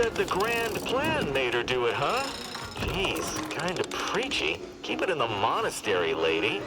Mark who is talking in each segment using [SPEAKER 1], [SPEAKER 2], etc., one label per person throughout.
[SPEAKER 1] said the grand plan made her do it, huh? Jeez, kinda preachy. Keep it in the monastery, lady.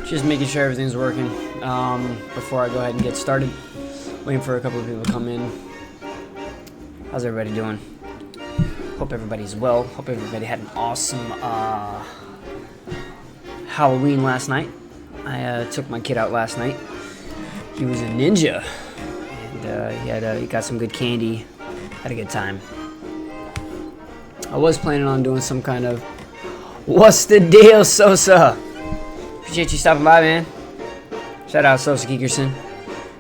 [SPEAKER 2] Just making sure everything's working before I go ahead and get started. Waiting for a couple of people to come in. How's everybody doing? Hope everybody's well. Hope everybody had an awesome Halloween last night. I took my kid out last night. He was a ninja, and he got some good candy. Had a good time. I was planning on doing some kind of "What's the deal, Sosa?" Appreciate you stopping by, man. Shout out Sosa Geekerson.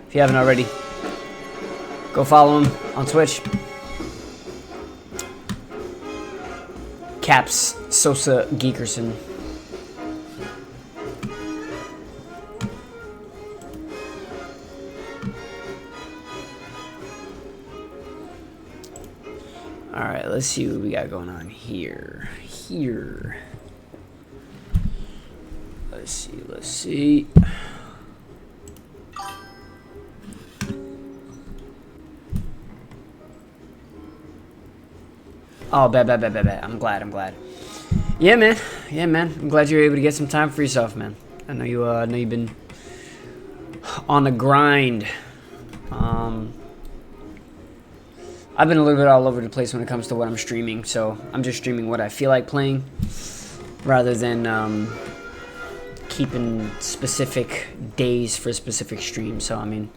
[SPEAKER 2] If you haven't already, go follow him on Twitch. Caps Sosa Geekerson. Alright, let's see what we got going on here. Let's see. Oh, bet. I'm glad. Yeah, man. I'm glad you're able to get some time for yourself, man. I know you've been on the grind. I've been a little bit all over the place when it comes to what I'm streaming, so I'm just streaming what I feel like playing, rather than keeping specific days for specific streams. So I mean,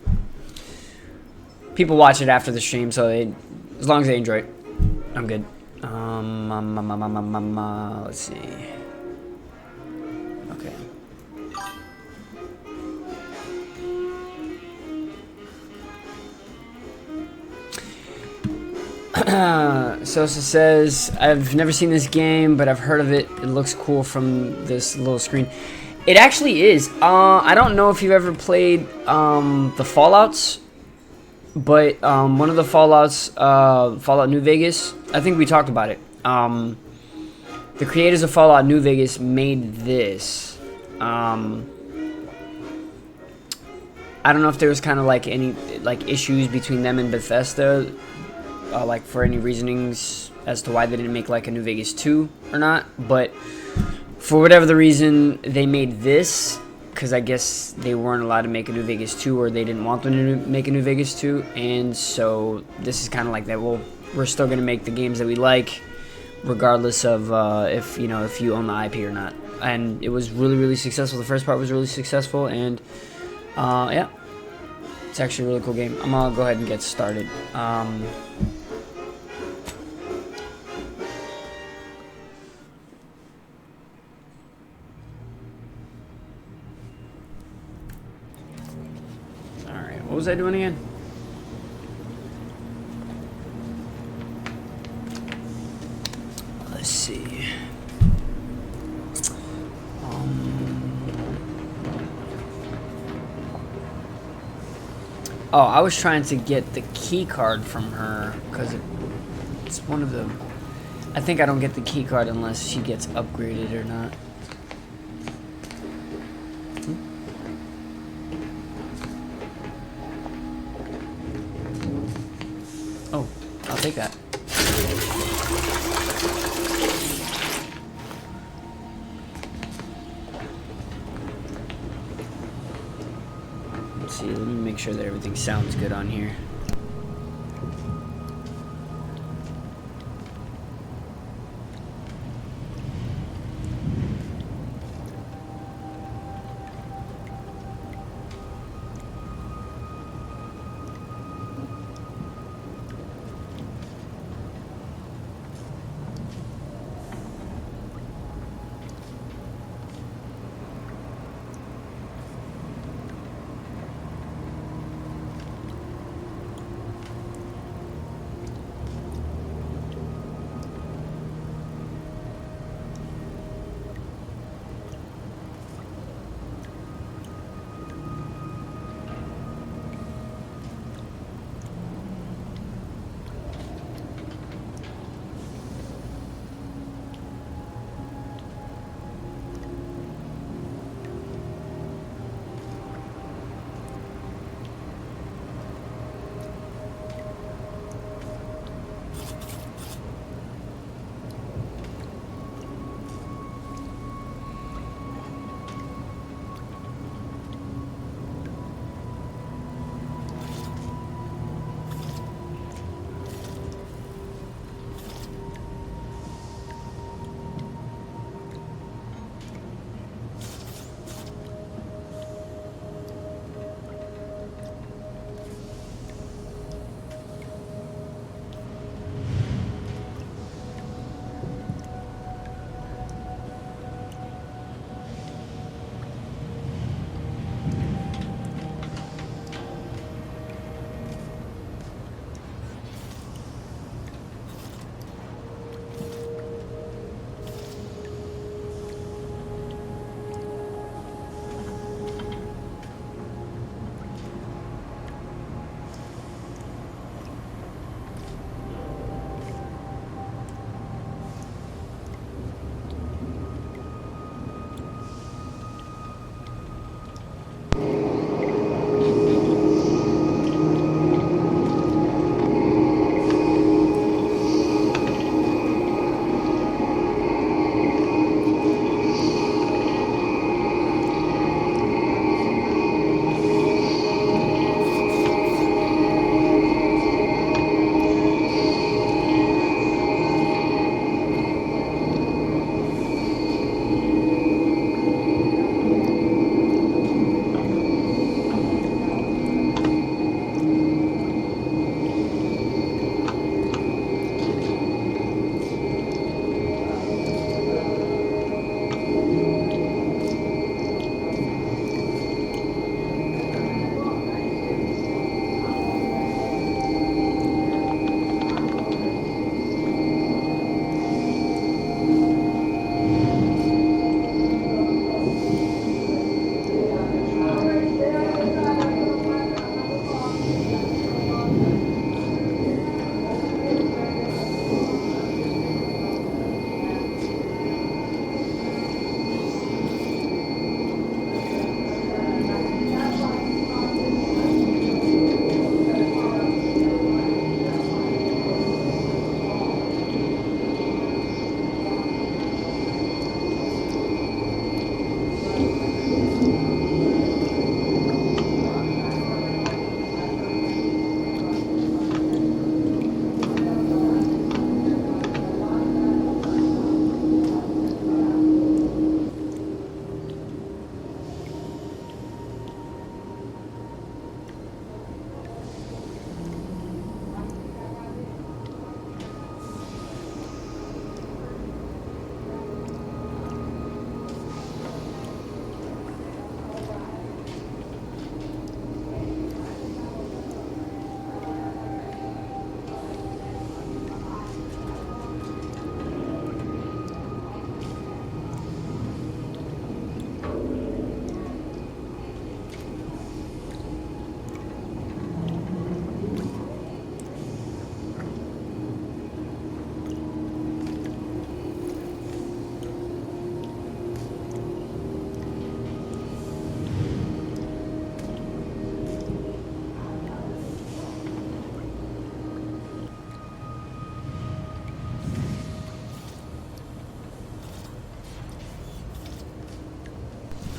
[SPEAKER 2] people watch it after the stream, so as long as they enjoy it, I'm good. Let's see. Okay. Sosa says, I've never seen this game, but I've heard of it. It looks cool from this little screen. It actually is. I don't know if you've ever played the Fallouts, but one of the Fallouts, Fallout New Vegas, I think we talked about it. The creators of Fallout New Vegas made this. I don't know if there was kind of like any issues between them and Bethesda, like for any reasonings as to why they didn't make like a New Vegas 2 or not, but for whatever the reason, they made this because I guess they weren't allowed to make a New Vegas 2, or they didn't want them to make a New Vegas 2, and so this is kind of like that. Well, we're still going to make the games that we like, regardless of if you own the IP or not. And it was really, really successful. The first part was really successful, and yeah, it's actually a really cool game. I'm gonna go ahead and get started. Alright, what was I doing again? Let's see. Oh, I was trying to get the key card from her because it's one of the. I think I don't get the key card unless she gets upgraded or not. Oh, I'll take that. Let's see, let me make sure that everything sounds good on here.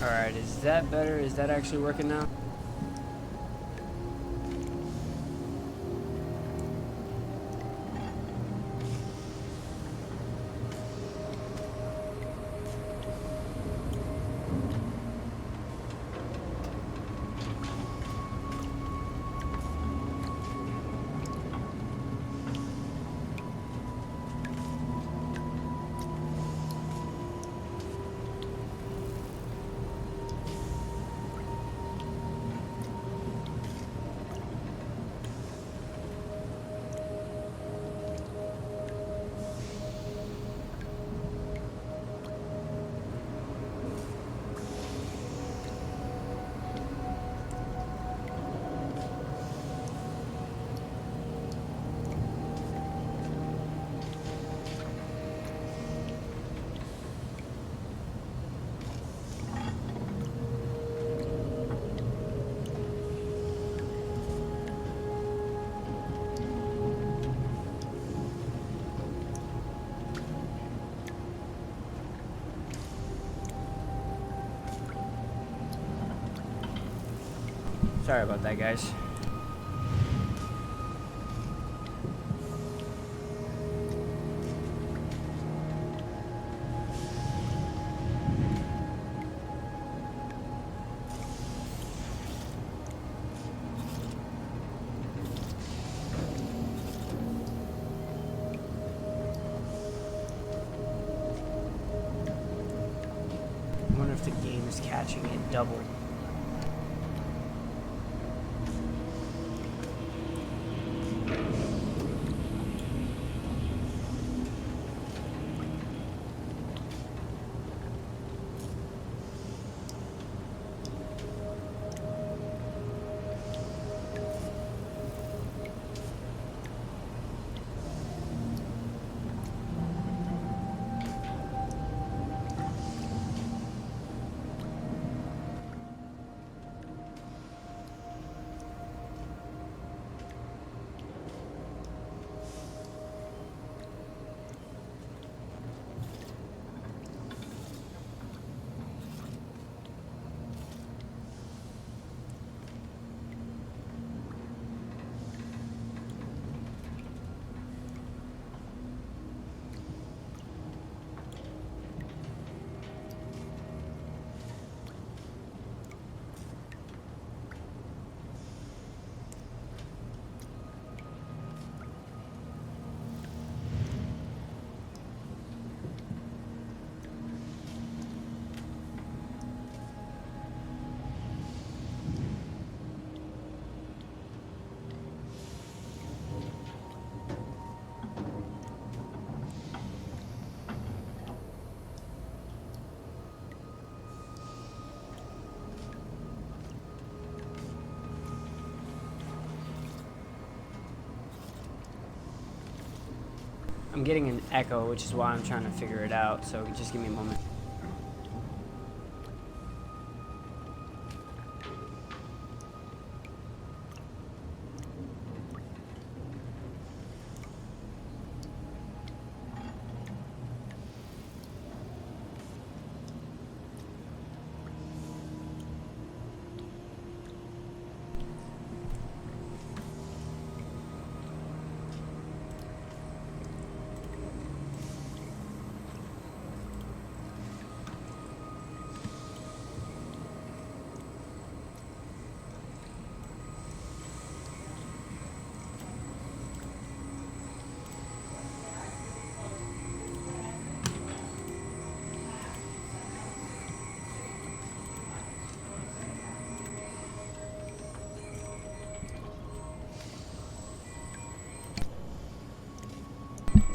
[SPEAKER 2] Alright, is that better? Is that actually working now? Sorry about that, guys. I wonder if the game is catching it double. I'm getting an echo, which is why I'm trying to figure it out, so just give me a moment.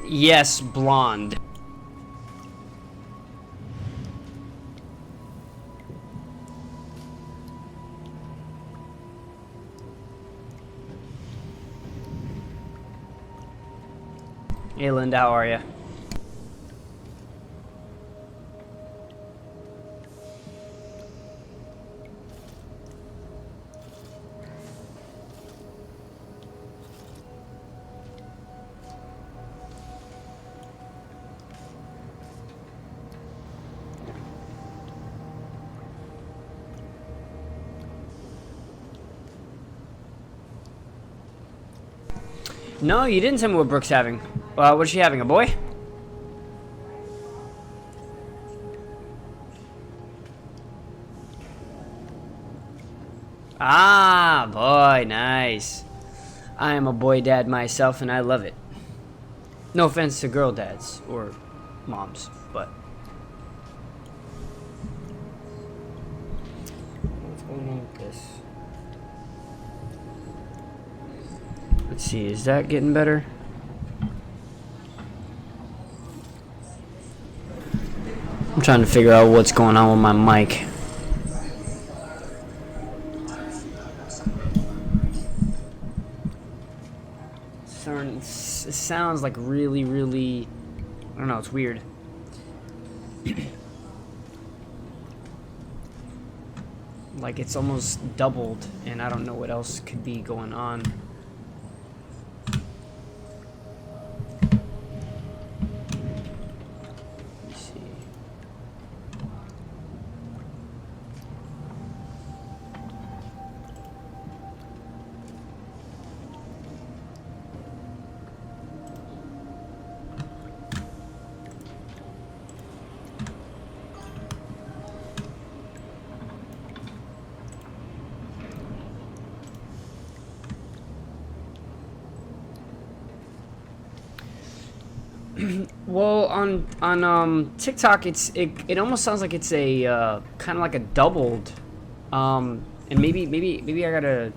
[SPEAKER 2] Yes, blonde. Hey, Linda, how are you? No, you didn't tell me what Brooke's having. What's she having, a boy? Ah, boy, nice. I am a boy dad myself, and I love it. No offense to girl dads or moms, but what's going on with this? Let's see, is that getting better? I'm trying to figure out what's going on with my mic. It sounds like really, really, I don't know, it's weird. Like it's almost doubled, and I don't know what else could be going on. Let's see. Well, on TikTok, it almost sounds like it's a kind of like a doubled, and maybe I gotta.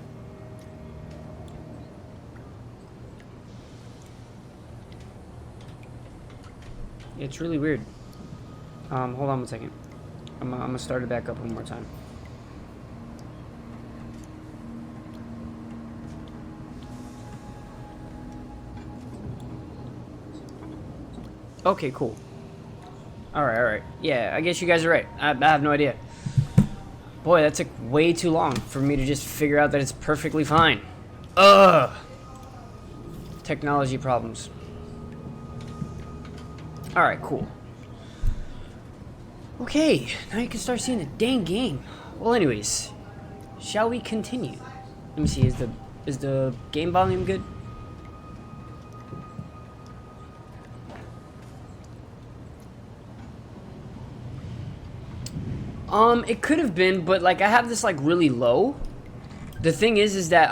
[SPEAKER 2] It's really weird. Hold on 1 second. I'm gonna start it back up one more time. Okay, cool. Alright. Yeah, I guess you guys are right. I have no idea. Boy, that took way too long for me to just figure out that it's perfectly fine. Ugh! Technology problems. Alright, cool. Okay, now you can start seeing the dang game. Well, anyways, shall we continue? Let me see, is the game volume good? It could have been, but like I have this like really low. The thing is that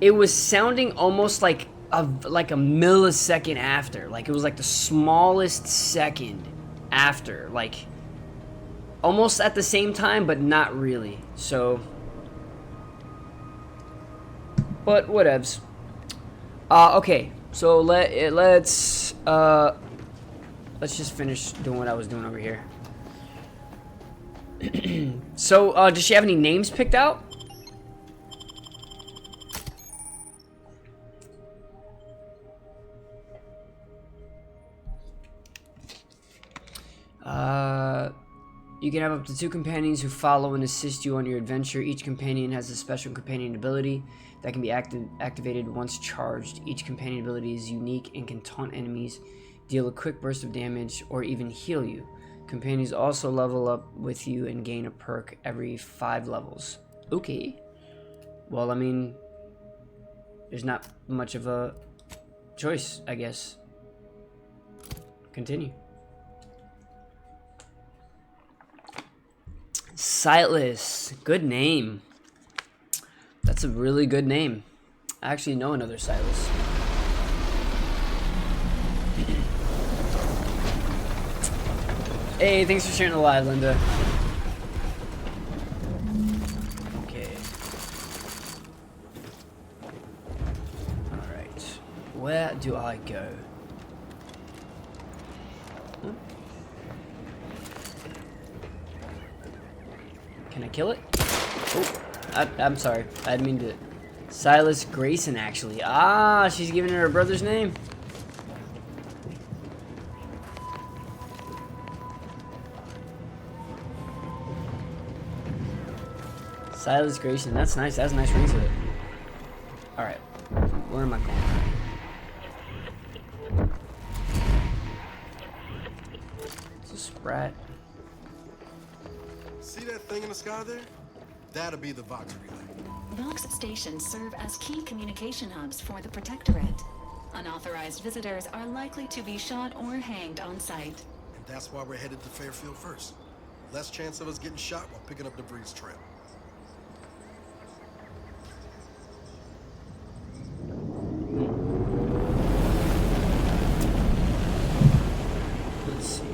[SPEAKER 2] it was sounding almost like a millisecond after. Like it was like the smallest second after, like almost at the same time, but not really. So, but whatevs. Okay, so let's just finish doing what I was doing over here. So, does she have any names picked out? You can have up to 2 companions who follow and assist you on your adventure. Each companion has a special companion ability that can be activated once charged. Each companion ability is unique and can taunt enemies, deal a quick burst of damage, or even heal you. Companions also level up with you and gain a perk every 5 levels. Okay. Well, I mean, there's not much of a choice, I guess. Continue. Sightless. Good name. That's a really good name. I actually know another Sightless. Hey, thanks for sharing the live, Linda. Okay. Alright. Where do I go? Huh? Can I kill it? Oh, I'm sorry. I didn't mean to. Silas Grayson, actually. Ah, she's giving her brother's name. Silas Grayson, that's nice. That's a nice ring to it. Alright. Where am I going? It's a Sprat.
[SPEAKER 3] See that thing in the sky there? That'll be the Vox relay. Vox stations serve as key communication hubs for the Protectorate. Unauthorized visitors are likely to be shot or hanged on site.
[SPEAKER 4] And that's why we're headed to Fairfield first. Less chance of us getting shot while picking up debris trail.
[SPEAKER 2] Let's see.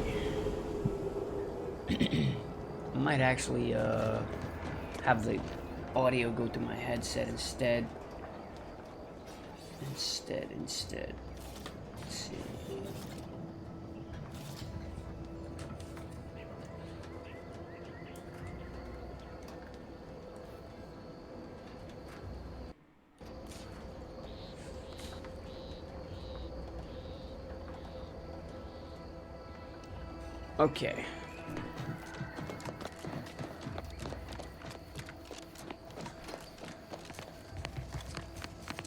[SPEAKER 2] I might actually have the audio go through my headset instead. Instead. Let's see. Okay.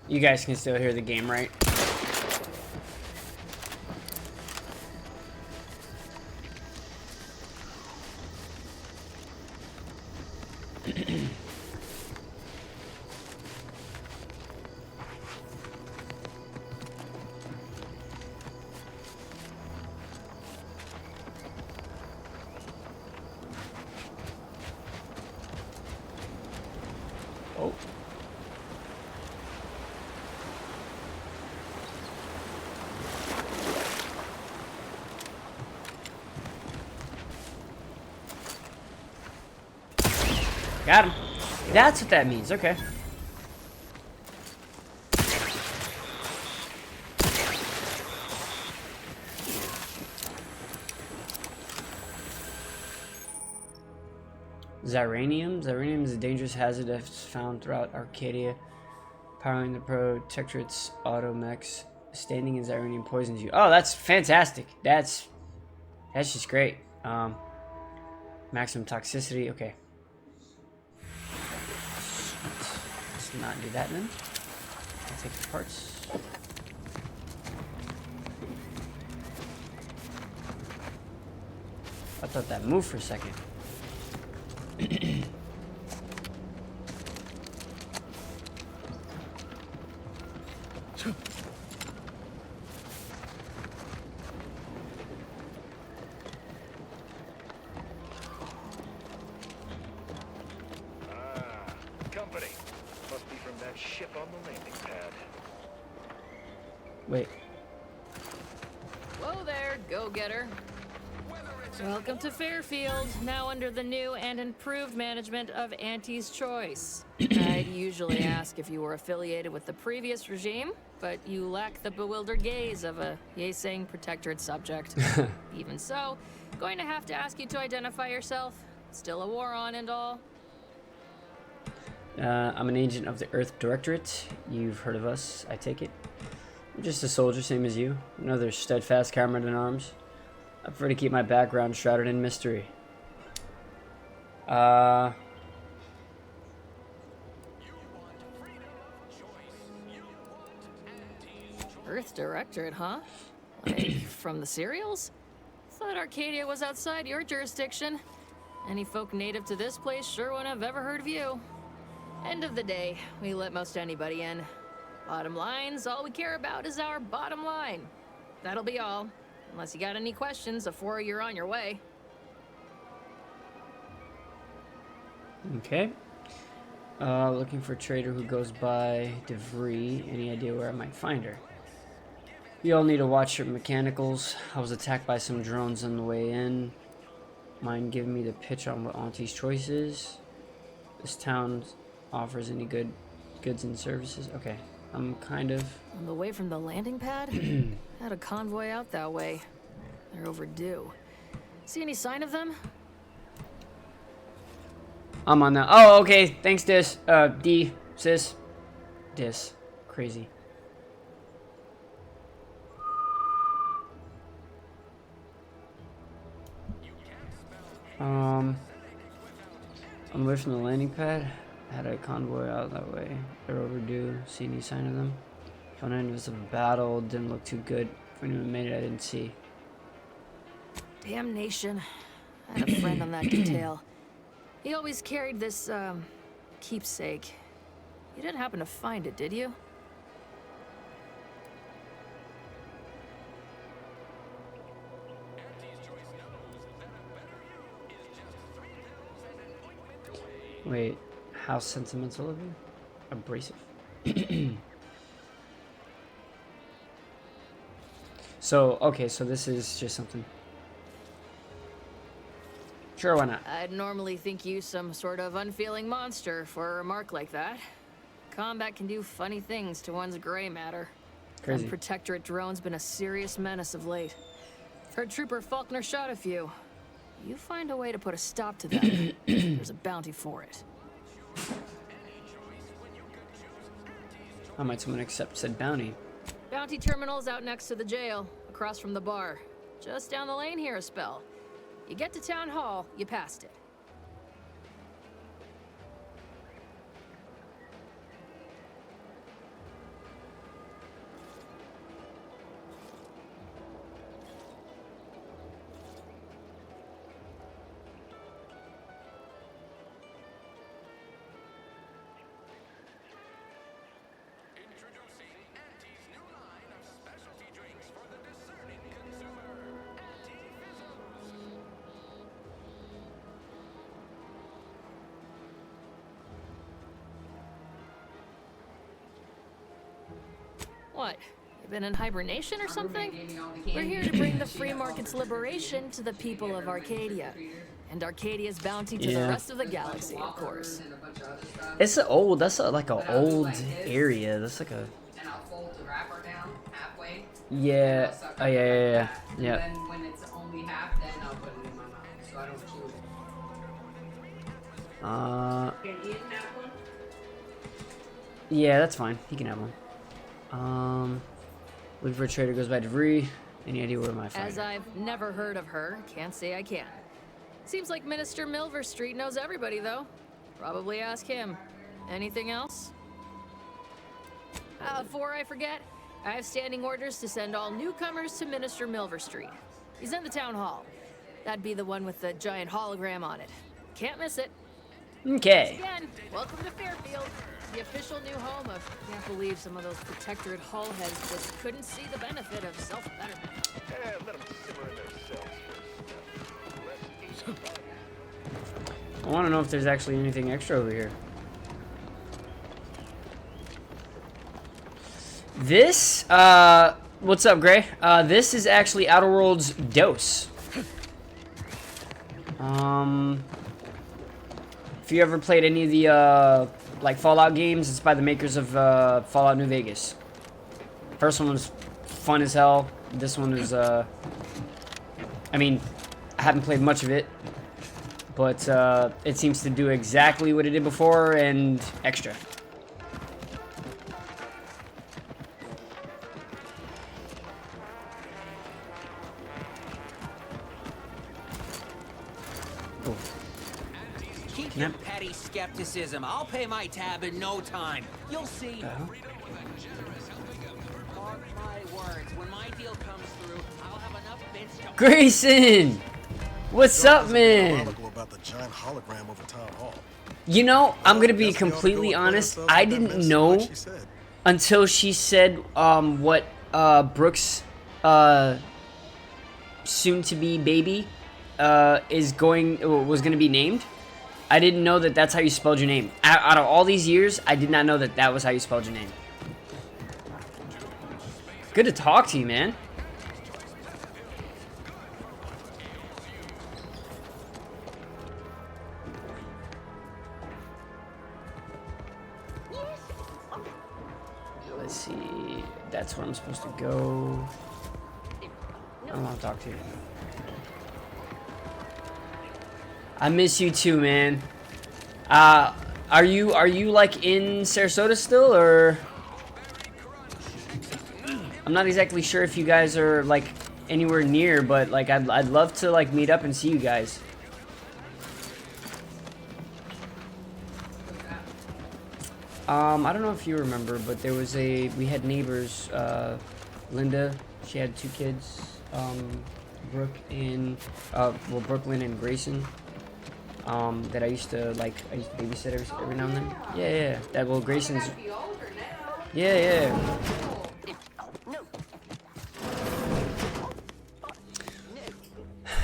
[SPEAKER 2] You guys can still hear the game, right? Oh. Got him. That's what that means. Okay. Xyranium? Xyranium is a dangerous hazard that's found throughout Arcadia, powering the Protectorate's automechs. Standing in Xyranium poisons you. Oh, that's fantastic. That's just great. Maximum toxicity. Okay. Let's not do that then. I'll take the parts. I thought that moved for a second.
[SPEAKER 5] Company. Must be from that ship on the landing pad.
[SPEAKER 2] Wait.
[SPEAKER 6] Whoa there, go-getter. Welcome to Fairfield, now under the new and improved management of Auntie's Choice. I'd usually ask if you were affiliated with the previous regime, but you lack the bewildered gaze of a yay-saying Protectorate subject. Even so, going to have to ask you to identify yourself. Still a war on and all.
[SPEAKER 2] I'm an agent of the Earth Directorate. You've heard of us, I take it. I'm just a soldier, same as you. Another steadfast comrade in arms. I prefer to keep my background shrouded in mystery.
[SPEAKER 6] Earth Directorate, huh? Like, from the serials? Thought Arcadia was outside your jurisdiction. Any folk native to this place sure wouldn't have ever heard of you. End of the day, we let most anybody in. Bottom line's all we care about is our bottom line. That'll be all. Unless you got any questions before you're on your way.
[SPEAKER 2] Okay. Looking for a trader who goes by DeVree. Any idea where I might find her? You all need to watch your mechanicals. I was attacked by some drones on the way in. Mind giving me the pitch on what Auntie's Choice is? This town offers any goods and services? Okay. I'm kind of...
[SPEAKER 6] On the way from the landing pad? Had a convoy out that way. They're overdue. See any sign of them?
[SPEAKER 2] I'm on that. Oh, okay. Thanks, Dis. Sis. Dis. Crazy. I'm away from the landing pad. Had a convoy out that way. They're overdue. See any sign of them? Found evidence of a battle. Didn't look too good. If anyone made it, I didn't see.
[SPEAKER 6] Damnation. I had a friend on that detail. He always carried this, keepsake. You didn't happen to find it, did you?
[SPEAKER 2] Wait, how sentimental of you? Abrasive. So, okay, so this is just something. Sure, why not?
[SPEAKER 6] I'd normally think you some sort of unfeeling monster for a remark like that. Combat can do funny things to one's gray matter.
[SPEAKER 2] Crazy.
[SPEAKER 6] And Protectorate drone's been a serious menace of late. Heard Trooper Faulkner shot a few. You find a way to put a stop to that, there's a bounty for it.
[SPEAKER 2] How might someone accept said bounty?
[SPEAKER 6] Bounty terminal's out next to the jail, across from the bar. Just down the lane here a spell. You get to Town Hall, you passed it. What? You been in hibernation or something? We're here to bring the free market's liberation to the people of Arcadia. And Arcadia's bounty to the rest of the galaxy, of course.
[SPEAKER 2] It's an old, that's like an old area. That's like a...
[SPEAKER 7] And I'll fold the wrapper down halfway.
[SPEAKER 2] Yeah. Oh, yeah.
[SPEAKER 7] And then when it's only half, then I'll put it in my mouth so I don't chew it. Can Ian have one?
[SPEAKER 2] Yeah, that's fine. He can have one. Looking for a trader goes by debris. Any idea where my find?
[SPEAKER 6] As I've never heard of her, can't say I can. Seems like Minister Milver Street knows everybody, though. Probably ask him. Anything else? Before I forget, I have standing orders to send all newcomers to Minister Milver Street. He's in the town hall. That'd be the one with the giant hologram on it. Can't miss it.
[SPEAKER 2] Okay.
[SPEAKER 6] Again, welcome to Fairfield, the official new home of... Can't believe some of those Protectorate hull heads just couldn't see the benefit of self-betterment.
[SPEAKER 5] Let them simmer in their cells first.
[SPEAKER 2] I want to know if there's actually anything extra over here. This, what's up, Gray? This is actually Outer Worlds Dose. If you ever played any of the, like, Fallout games, it's by the makers of, Fallout New Vegas. First one was fun as hell. This one is, I mean, I haven't played much of it, but, it seems to do exactly what it did before and extra.
[SPEAKER 8] Keep your petty skepticism. I'll pay my tab in no time. You'll see. Mark my words. When my deal comes through, I'll have enough bits to...
[SPEAKER 2] Grayson! What's up, man?
[SPEAKER 4] About the giant hologram over Town Hall.
[SPEAKER 2] You know, I'm gonna be completely honest. I didn't know until she said what Brooke's soon-to-be baby was gonna be named. I didn't know that that's how you spelled your name. Out of all these years, I did not know that that was how you spelled your name. Good to talk to you, man. Let's see. That's where I'm supposed to go. I don't want to talk to you. I miss you too, man. Are you like in Sarasota still, or? I'm not exactly sure if you guys are like anywhere near, but like I'd love to like meet up and see you guys. I don't know if you remember, but there was we had neighbors, Linda, she had 2 kids, Brooke and, Brooklyn and Grayson. that I used to babysit every now and then. Yeah. That well, Grayson's. Yeah.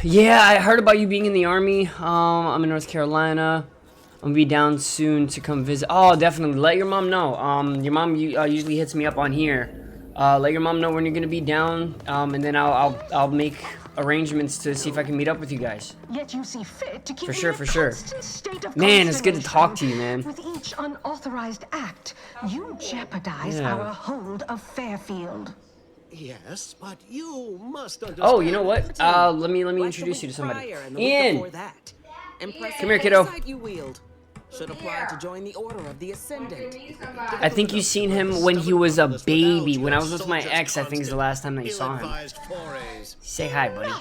[SPEAKER 2] Yeah, I heard about you being in the army. I'm in North Carolina. I'm gonna be down soon to come visit. Oh, definitely. Let your mom know. Your mom usually hits me up on here. Let your mom know when you're gonna be down, and then I'll make arrangements to see if I can meet up with you guys.
[SPEAKER 9] Yet you see fit to keep
[SPEAKER 2] For
[SPEAKER 9] me
[SPEAKER 2] sure,
[SPEAKER 9] in a
[SPEAKER 2] for sure.
[SPEAKER 9] constant state of
[SPEAKER 2] Man, it's good to
[SPEAKER 9] consternation.
[SPEAKER 2] talk to you, man.
[SPEAKER 9] With each unauthorized act, you jeopardize
[SPEAKER 2] Yeah.
[SPEAKER 9] our hold of Fairfield.
[SPEAKER 10] Yes, but you must understand.
[SPEAKER 2] Oh, you know what? Let me introduce you to somebody. Ian, come here, kiddo.
[SPEAKER 11] You wield should apply to join the Order of the Ascendant.
[SPEAKER 2] I think you seen him when he was a baby. When I was with my ex, I think is the last time that you saw him. Say hi, buddy.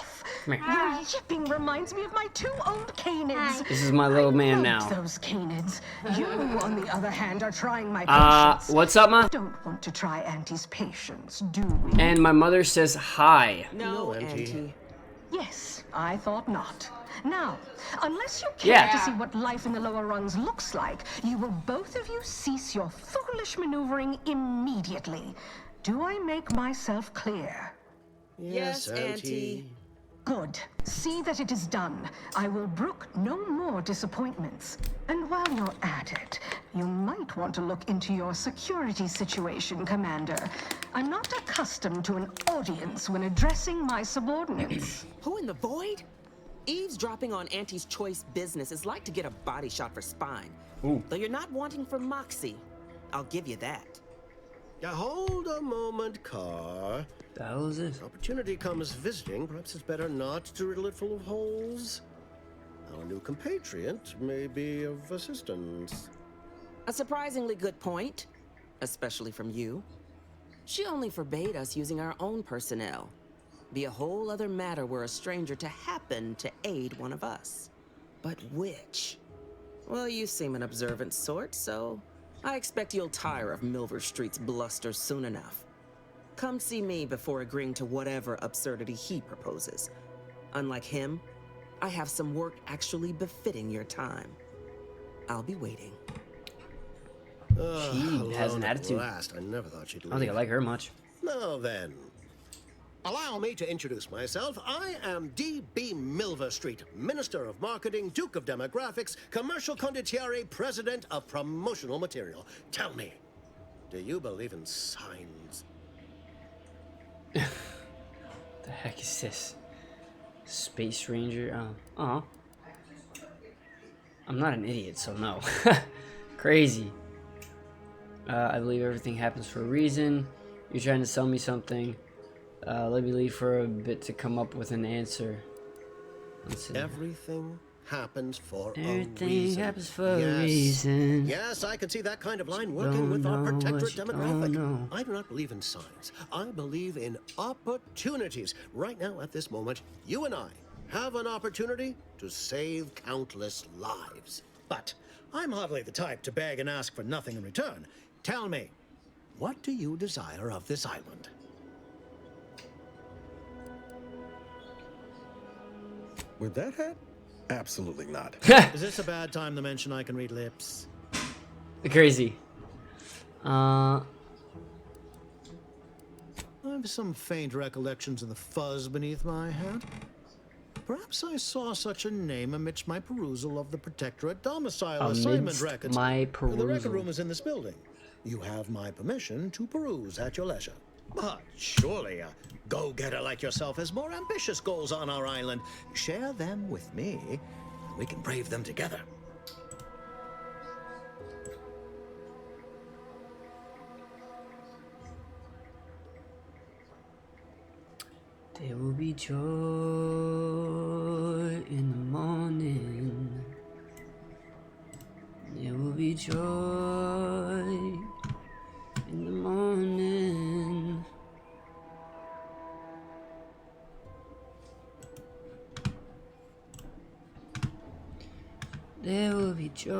[SPEAKER 2] Come here.
[SPEAKER 9] Your yipping reminds me of my 2 old canids.
[SPEAKER 2] This is my little man now.
[SPEAKER 9] Those canids. You, on the other hand, are trying my patience.
[SPEAKER 2] What's up, ma?
[SPEAKER 9] Don't want to try Auntie's patience, do we?
[SPEAKER 2] And my mother says hi.
[SPEAKER 11] No, Auntie.
[SPEAKER 9] Yes, I thought not. Now, unless you care to see what life in the lower rungs looks like, you will both of you cease your foolish maneuvering immediately. Do I make myself clear?
[SPEAKER 11] Yes, Auntie.
[SPEAKER 9] Good. See that it is done. I will brook no more disappointments. And while you're at it, you might want to look into your security situation, Commander. I'm not accustomed to an audience when addressing my subordinates.
[SPEAKER 11] Who in the void? Eavesdropping on Auntie's choice business is like to get a body shot for spine.
[SPEAKER 2] Ooh.
[SPEAKER 11] Though you're not wanting for moxie. I'll give you that.
[SPEAKER 10] Now hold a moment, Carr.
[SPEAKER 2] The hell is this?
[SPEAKER 10] Opportunity comes visiting. Perhaps it's better not to riddle it full of holes. Our new compatriot may be of assistance.
[SPEAKER 11] A surprisingly good point, especially from you. She only forbade us using our own personnel. Be a whole other matter were a stranger to happen to aid one of us. But which? Well, you seem an observant sort, so I expect you'll tire of Milver Street's bluster soon enough. Come see me before agreeing to whatever absurdity he proposes. Unlike him, I have some work actually befitting your time. I'll be waiting.
[SPEAKER 2] She has an attitude.
[SPEAKER 10] Last. I never thought she'd leave.
[SPEAKER 2] I don't think I like her much.
[SPEAKER 10] Now then, allow me to introduce myself. I am D.B. Milver Street, Minister of Marketing, Duke of Demographics, Commercial Condottiere, President of Promotional Material. Tell me, do you believe in signs?
[SPEAKER 2] The heck is this? Space Ranger? Oh. I'm not an idiot, so no. Crazy. I believe everything happens for a reason. You're trying to sell me something. Let me leave for a bit to come up with an answer. Listen.
[SPEAKER 10] Everything happens for a
[SPEAKER 2] Everything
[SPEAKER 10] reason.
[SPEAKER 2] happens for a reason.
[SPEAKER 10] Yes, I can see that kind of line working with our protectorate demographic.
[SPEAKER 2] know.
[SPEAKER 10] I do not believe in signs. I believe in opportunities. Right now, at this moment, you and I have an opportunity to save countless lives. But I'm hardly the type to beg and ask for nothing in return. Tell me, what do you desire of this island?
[SPEAKER 12] With that hat? Absolutely not.
[SPEAKER 13] Is this a bad time to mention I can read lips?
[SPEAKER 2] Crazy.
[SPEAKER 13] I have some faint recollections of the fuzz beneath my hat. Perhaps I saw such a name amidst my perusal of the Protectorate domicile assignment
[SPEAKER 2] Amidst
[SPEAKER 13] records.
[SPEAKER 2] my
[SPEAKER 13] The record
[SPEAKER 2] perusal.
[SPEAKER 13] room is in this building. You have my permission to peruse at your leisure. But surely a go-getter like yourself has more ambitious goals on our island. Share them with me, and we can brave them together.
[SPEAKER 2] There will be joy in the morning. There will be joy in the morning. There will be joy.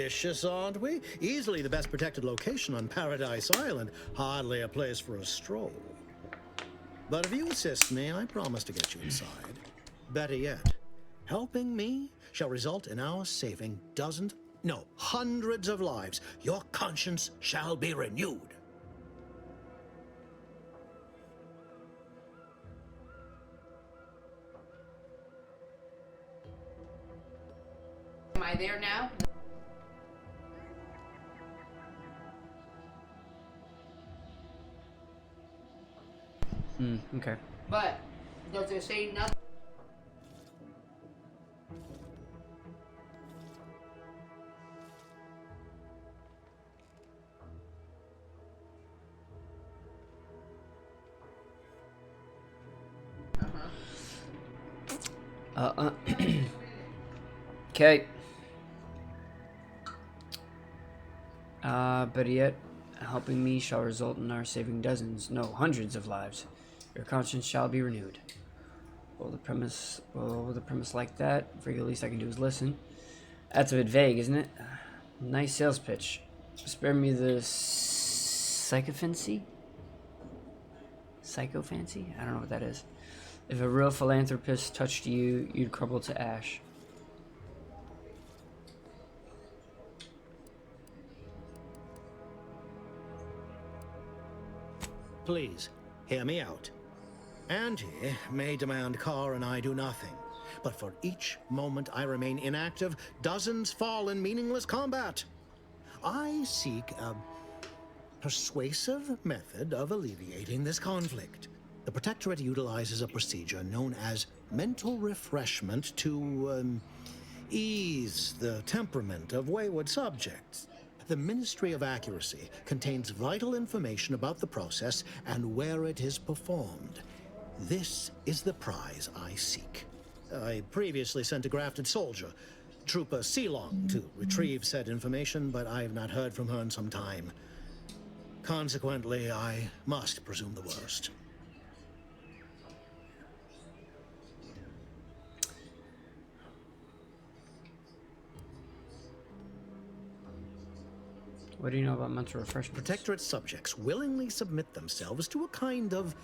[SPEAKER 13] ambitious, aren't we? Easily the best protected location on Paradise Island. Hardly a place for a stroll. But if you assist me, I promise to get you inside. Better yet, helping me shall result in our saving dozens, no, hundreds of lives. Your conscience shall be renewed.
[SPEAKER 7] Am I there now?
[SPEAKER 2] Okay.
[SPEAKER 7] But does it say nothing?
[SPEAKER 2] Okay. Better yet, helping me shall result in our saving dozens, no, hundreds of lives. Your conscience shall be renewed. Well, the premise like that, for the least I can do is listen. That's a bit vague, isn't it? Nice sales pitch. Spare me the psychophancy? Psychophancy? I don't know what that is. If a real philanthropist touched you, you'd crumble to ash.
[SPEAKER 13] Please, hear me out. Auntie may demand Carr and I do nothing, but for each moment I remain inactive, dozens fall in meaningless combat. I seek a persuasive method of alleviating this conflict. The Protectorate utilizes a procedure known as mental refreshment to ease the temperament of wayward subjects. The Ministry of Accuracy contains vital information about the process and where it is performed. This is the prize I seek. I previously sent a grafted soldier, Trooper Sealong, to retrieve said information, but I have not heard from her in some time. Consequently, I must presume the worst.
[SPEAKER 2] What do you know about mental refreshment?
[SPEAKER 13] Protectorate subjects willingly submit themselves to a kind of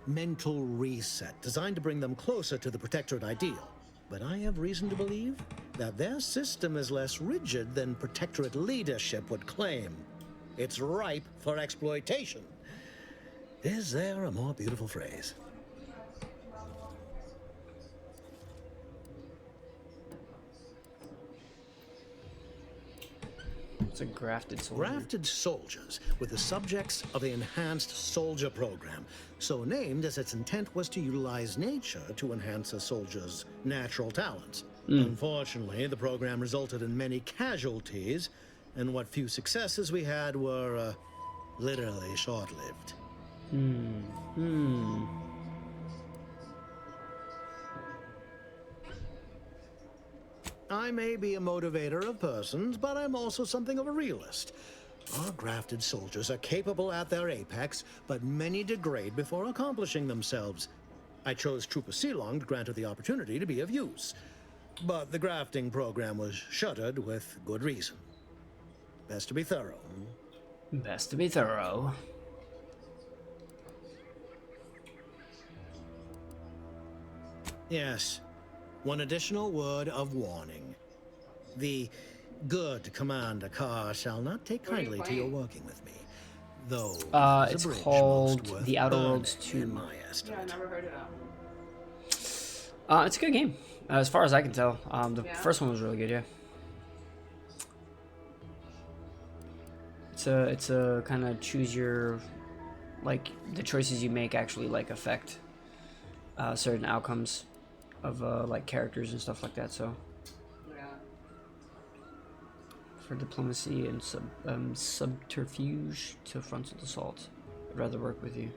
[SPEAKER 13] mental reset designed to bring them closer to the Protectorate ideal. But I have reason to believe that their system is less rigid than Protectorate leadership would claim. It's ripe for exploitation. Is there a more beautiful phrase?
[SPEAKER 2] It's a grafted soldier.
[SPEAKER 13] Grafted soldiers were the subjects of the Enhanced Soldier Program, so named as its intent was to utilize nature to enhance a soldier's natural talents. Unfortunately, the program resulted in many casualties, and what few successes we had were literally short-lived. I may be a motivator of persons, but I'm also something of a realist. Our grafted soldiers are capable at their apex, but many degrade before accomplishing themselves. I chose Trooper Sealong to grant her the opportunity to be of use. But the grafting program was shuttered with good reason. Best to be thorough.
[SPEAKER 2] Best to be thorough.
[SPEAKER 13] Yes. One additional word of warning. The good Commander Carr shall not take kindly to your working with me. Though
[SPEAKER 2] it's called The Outer Worlds 2.
[SPEAKER 13] In my estimate.
[SPEAKER 7] Yeah, I never heard of
[SPEAKER 2] that. It's a good game, as far as I can tell. The first one was really good, yeah. It's a kind of choose your, like, the choices you make actually like affect certain outcomes of like characters and stuff like that. So for diplomacy and subterfuge to frontal assault, I'd rather work with you.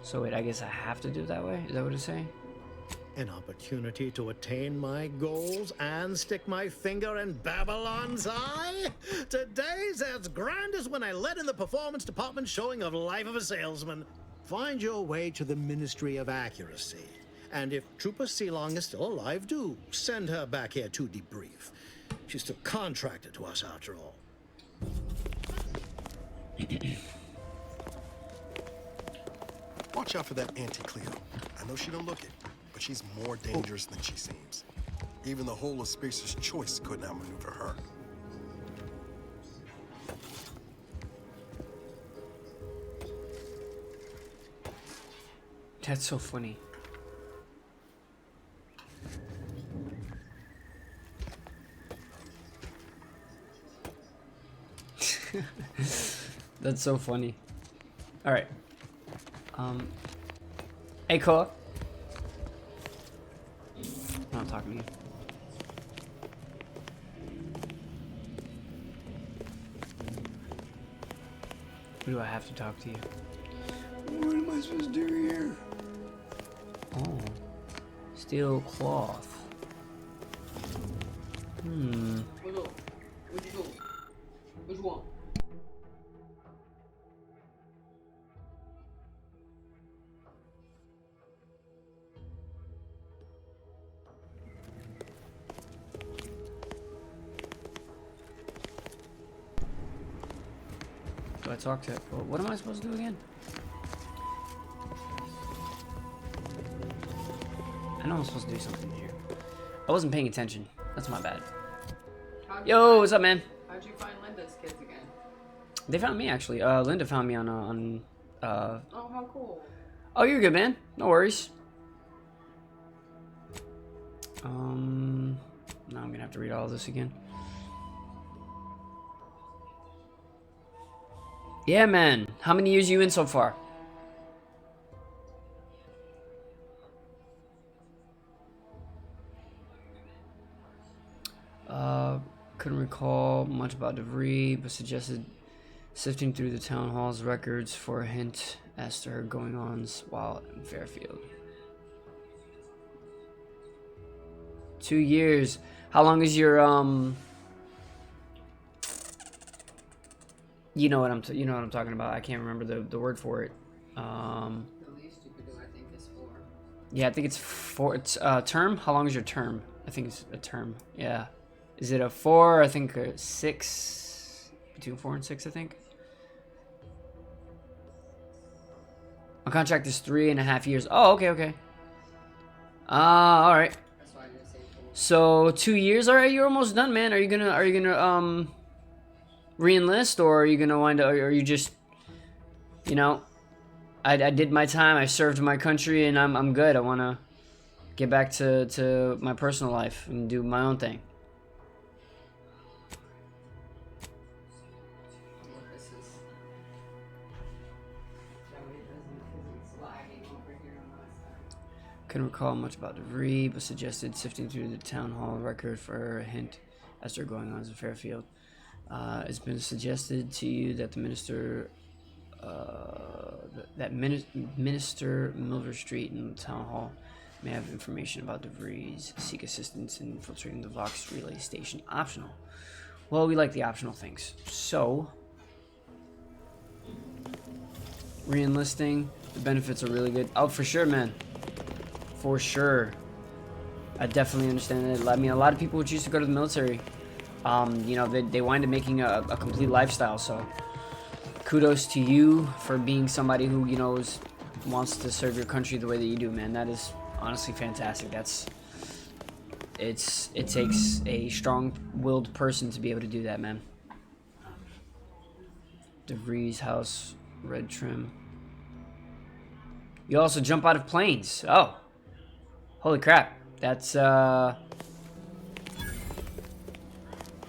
[SPEAKER 2] So wait, I guess I have to do it that way? Is that what it's saying?
[SPEAKER 13] An opportunity to attain my goals and stick my finger in Babylon's eye? Today's as grand as when I led in the performance department showing of Life of a Salesman.
[SPEAKER 10] find your way to the Ministry of Accuracy. And if Trooper Sealong is still alive, do send her back here to debrief. She's still contracted to us after all.
[SPEAKER 4] Watch out for that Auntie Cleo. I know she don't look it, but she's more dangerous than she seems. Even the whole of Spacer's Choice couldn't outmaneuver her.
[SPEAKER 2] That's so funny. That's so funny. All right. Hey, Koa. I'm not talking to you. Who do I have to talk to you?
[SPEAKER 14] What am I supposed to do here?
[SPEAKER 2] Oh. Steel cloth.
[SPEAKER 7] What you do? Which one?
[SPEAKER 2] Do I talk to? What am I supposed to do again? I know I'm supposed to do something here. I wasn't paying attention. That's my bad. Yo, what's up, man?
[SPEAKER 7] How'd you find Linda's kids again?
[SPEAKER 2] They found me actually. Linda found me on
[SPEAKER 7] Oh, how cool.
[SPEAKER 2] Oh, you're good, man. No worries. Now I'm gonna have to read all this again. Yeah, man. How many years you in so far? Couldn't recall much about DeVries, but suggested sifting through the town hall's records for a hint as to her going-ons while in Fairfield. 2 years. How long is your you know what I'm talking about. I can't remember the word for it.
[SPEAKER 7] The least you could do, I think, is 4.
[SPEAKER 2] Yeah, I think it's 4. It's term. How long is your term? I think it's a term. Yeah. Is it a 4? I think 6. Between 4 and 6, I think. My contract is 3.5 years. Oh, okay. All right.
[SPEAKER 7] That's why I didn't say 4.
[SPEAKER 2] So 2 years. All right, you're almost done, man. Are you gonna re-enlist, or are you gonna wind up? Or are you just, you know, I did my time. I served my country, and I'm good. I wanna get back to my personal life and do my own thing. Couldn't recall much about DeVries, but suggested sifting through the town hall record for a hint as to going on in Fairfield. It's been suggested to you that the minister, Minister Milver Street and the town hall may have information about DeVries. Seek assistance in infiltrating the Vox relay station. Optional. Well, we like the optional things. So, re-enlisting. The benefits are really good. Oh, for sure, man. For sure. I definitely understand it. I mean, a lot of people would choose to go to the military. You know, they wind up making a complete lifestyle. So, kudos to you for being somebody who, you know, wants to serve your country the way that you do, man. That is honestly fantastic. It takes a strong-willed person to be able to do that, man. DeVries house, red trim. You also jump out of planes. Oh. Holy crap. That's,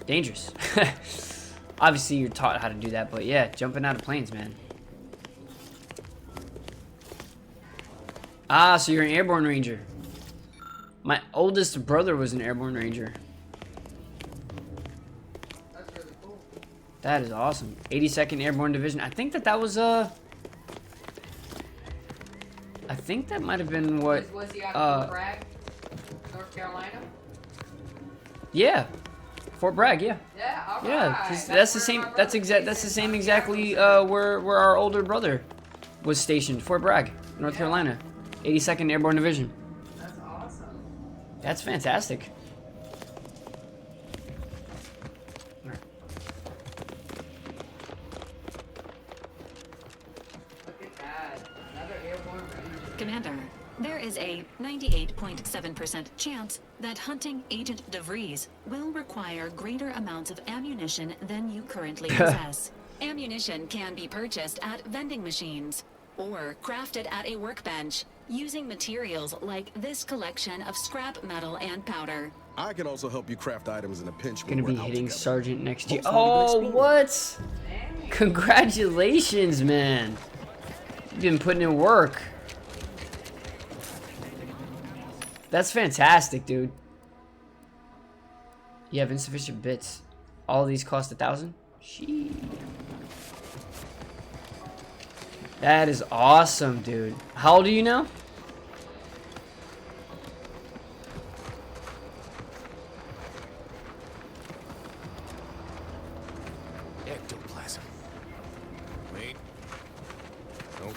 [SPEAKER 2] dangerous. Obviously, you're taught how to do that, but yeah, jumping out of planes, man. Ah, so you're an airborne ranger. My oldest brother was an airborne ranger.
[SPEAKER 7] That's really cool.
[SPEAKER 2] That is awesome. 82nd Airborne Division. I think that was, I think that might have been what,
[SPEAKER 7] Was he out of Fort Bragg, North Carolina?
[SPEAKER 2] Yeah. Fort Bragg, yeah.
[SPEAKER 7] Yeah, alright.
[SPEAKER 2] Yeah, that's the same. That's the same exactly where our older brother was stationed. Fort Bragg, North Carolina. 82nd Airborne Division.
[SPEAKER 7] That's awesome.
[SPEAKER 2] That's fantastic.
[SPEAKER 7] Look at that. Another airborne ranger.
[SPEAKER 3] Commander, there is a 98.7% chance that hunting Agent DeVries will require greater amounts of ammunition than you currently possess. Ammunition can be purchased at vending machines or crafted at a workbench using materials like this collection of scrap metal and powder.
[SPEAKER 4] I can also help you craft items in a pinch.
[SPEAKER 2] Gonna be hitting Sergeant next year.
[SPEAKER 4] Most wanted
[SPEAKER 2] Oh, what? Congratulations, man. You've been putting in work. That's fantastic, dude. You have insufficient bits. All of these cost 1,000? Sheesh. That is awesome, dude. How old are you now?
[SPEAKER 1] Ectoplasm. Wait. Nope.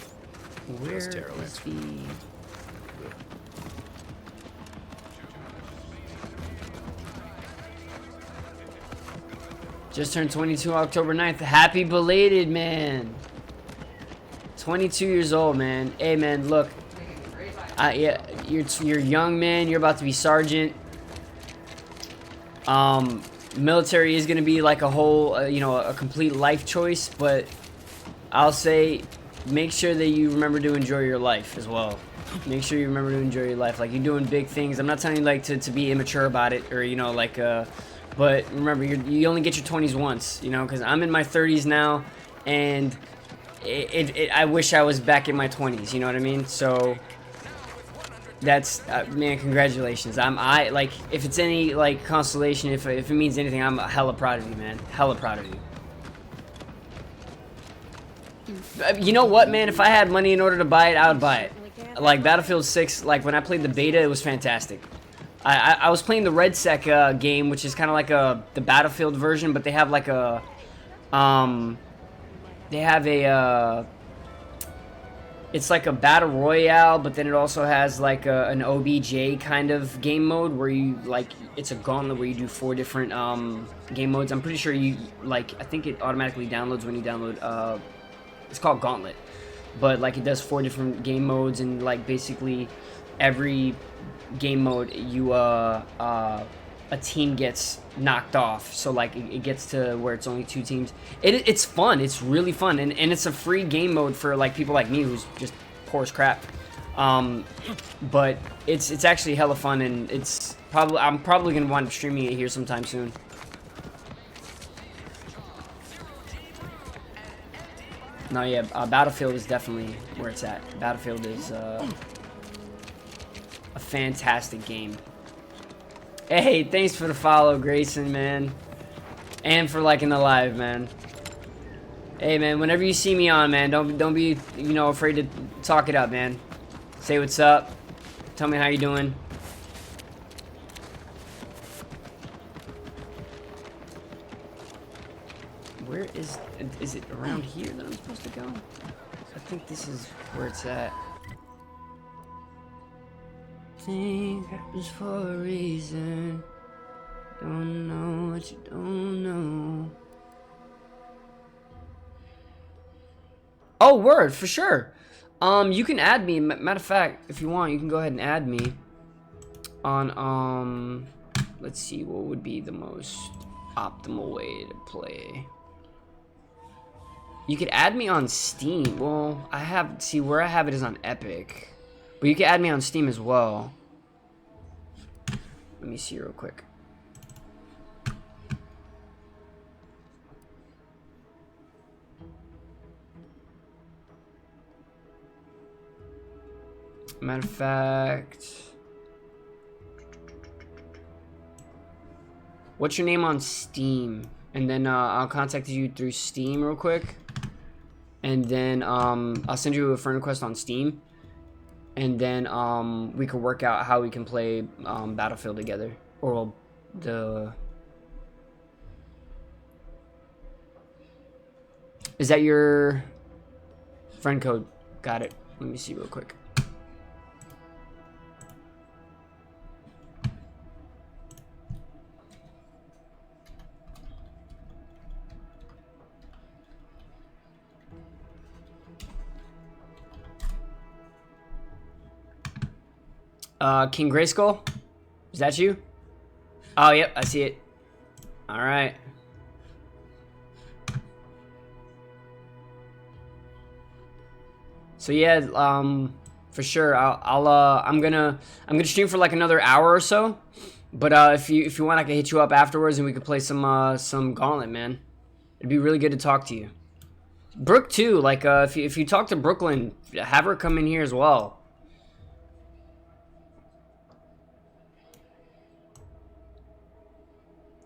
[SPEAKER 2] Where
[SPEAKER 1] Just Terrell.
[SPEAKER 2] is the... Just turned 22 October 9th. Happy belated, man. 22 years old, man. Hey, man, look. Yeah, you're young, man. You're about to be sergeant. Military is gonna be like a whole, you know, a complete life choice. But I'll say, make sure that you remember to enjoy your life as well. Make sure you remember to enjoy your life. Like, you're doing big things. I'm not telling you like to be immature about it, or you know, like but remember, you only get your 20s once, you know, because I'm in my 30s now, and I wish I was back in my 20s, you know what I mean? So that's man, congratulations. I like, if it's any like consolation, if it means anything, I'm hella proud of you, man. Hella proud of you. You know what, man? If I had money in order to buy it, I would buy it. Like Battlefield 6, like when I played the beta, it was fantastic. I was playing the RedSec game, which is kind of like the Battlefield version, but they have like a it's like a battle royale, but then it also has like an OBJ kind of game mode where you like, it's a gauntlet where you do 4 different game modes. I'm pretty sure you like, I think it automatically downloads when you download it's called Gauntlet, but like it does 4 different game modes, and like basically every game mode you a team gets knocked off, so like it gets to where it's only 2 teams. It's fun. It's really fun, and it's a free game mode for like people like me who's just poor as crap, but it's actually hella fun, and I'm probably gonna wind up streaming it here sometime soon. No, yeah, Battlefield is definitely where it's at. Battlefield is a fantastic game. Hey, thanks for the follow, Grayson, man. And for liking the live, man. Hey, man, whenever you see me on, man, don't be, you know, afraid to talk it up, man. Say what's up. Tell me how you doing. Where is it around here that I'm supposed to go? I think this is where it's at. Think happens for a reason. Don't know what you don't know. Oh, word, for sure. You can add me. Matter of fact, if you want, you can go ahead and add me on let's see, what would be the most optimal way to play. You could add me on Steam. Well, see where I have it is on Epic. But you can add me on Steam as well. Let me see real quick. Matter of fact, what's your name on Steam? And then I'll contact you through Steam real quick. And then I'll send you a friend request on Steam. And then we can work out how we can play Battlefield together. Or is that your friend code? got it. Let me see real quick. King Grayskull? Is that you? Oh, yep, I see it. All right. So yeah, for sure. I'm gonna stream for like another hour or so. But if you want, I can hit you up afterwards and we could play some Gauntlet, man. It'd be really good to talk to you. Brooke too. Like if you talk to Brooklyn, have her come in here as well.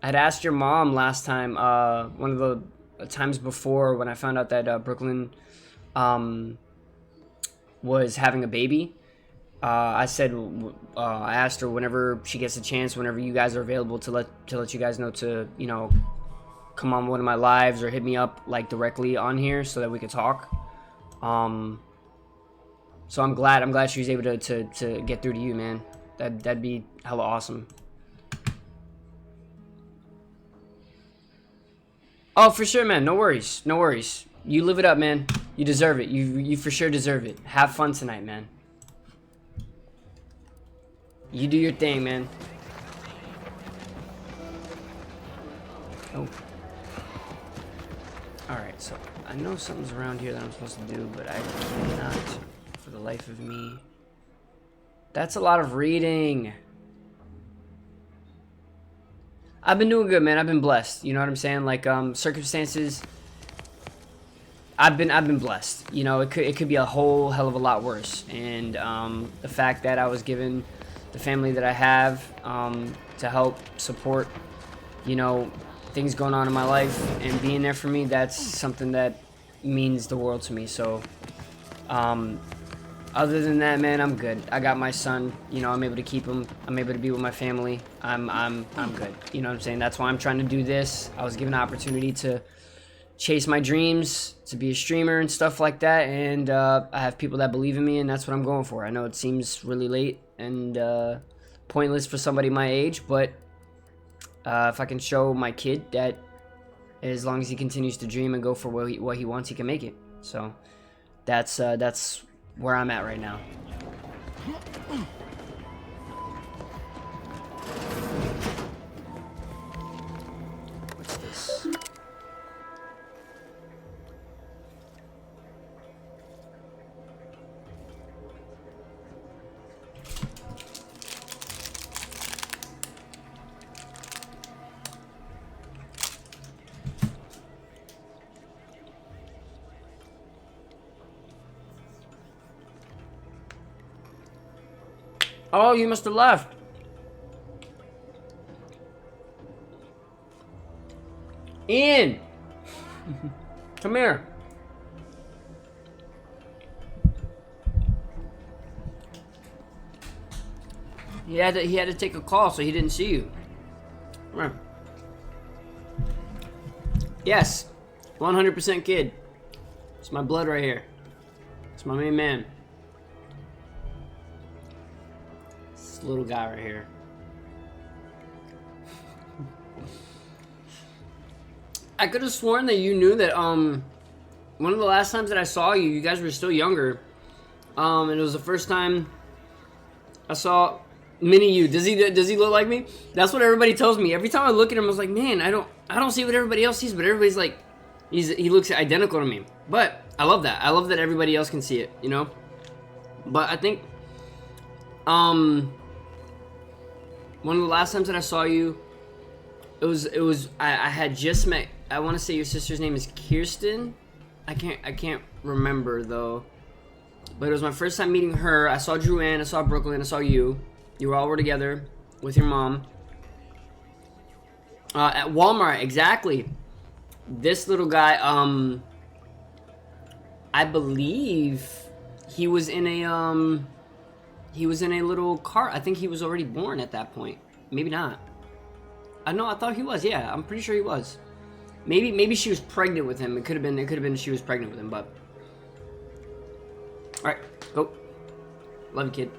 [SPEAKER 2] I'd asked your mom last time, one of the times before when I found out that Brooklyn was having a baby. I said, I asked her whenever she gets a chance, whenever you guys are available, to let you guys know to, you know, come on one of my lives or hit me up like directly on here so that we could talk. So I'm glad she was able to get through to you, man. That'd be hella awesome. Oh, for sure, man. No worries. No worries. You live it up, man. You deserve it. You for sure deserve it. Have fun tonight, man. You do your thing, man. Oh. Alright, so I know something's around here that I'm supposed to do, but I cannot for the life of me. That's a lot of reading. I've been doing good, man. I've been blessed. You know what I'm saying? Like, circumstances. I've been blessed. You know, it could be a whole hell of a lot worse. And the fact that I was given the family that I have to help support, you know, things going on in my life and being there for me, that's something that means the world to me. So, other than that, man, I'm good. I got my son. You know, I'm able to keep him. I'm able to be with my family. I'm good. You know what I'm saying? That's why I'm trying to do this. I was given an opportunity to chase my dreams, to be a streamer and stuff like that, and I have people that believe in me, and that's what I'm going for. I know it seems really late and pointless for somebody my age, but if I can show my kid that as long as he continues to dream and go for what he wants, he can make it. So that's where I'm at right now. What's this? Oh, you must have left. Ian! Come here. He had to take a call, so he didn't see you. Come here. Yes, 100% kid. It's my blood right here. It's my main man. This little guy right here. I could have sworn that you knew that one of the last times that I saw you, you guys were still younger. And it was the first time I saw mini you. Does he look like me? That's what everybody tells me. Every time I look at him, I was like, man, I don't see what everybody else sees, but everybody's like, he looks identical to me. But I love that. I love that everybody else can see it, you know? But I think one of the last times that I saw you, I had just met, I want to say your sister's name is Kirsten. I can't remember though. But it was my first time meeting her. I saw Drew Ann, I saw Brooklyn, I saw you. You all were together with your mom. At Walmart, exactly. This little guy, I believe he was in a little cart. I think he was already born at that point. Maybe not. I thought he was. Yeah, I'm pretty sure he was. Maybe she was pregnant with him. It could have been she was pregnant with him, but Alright, go. Love you, kid.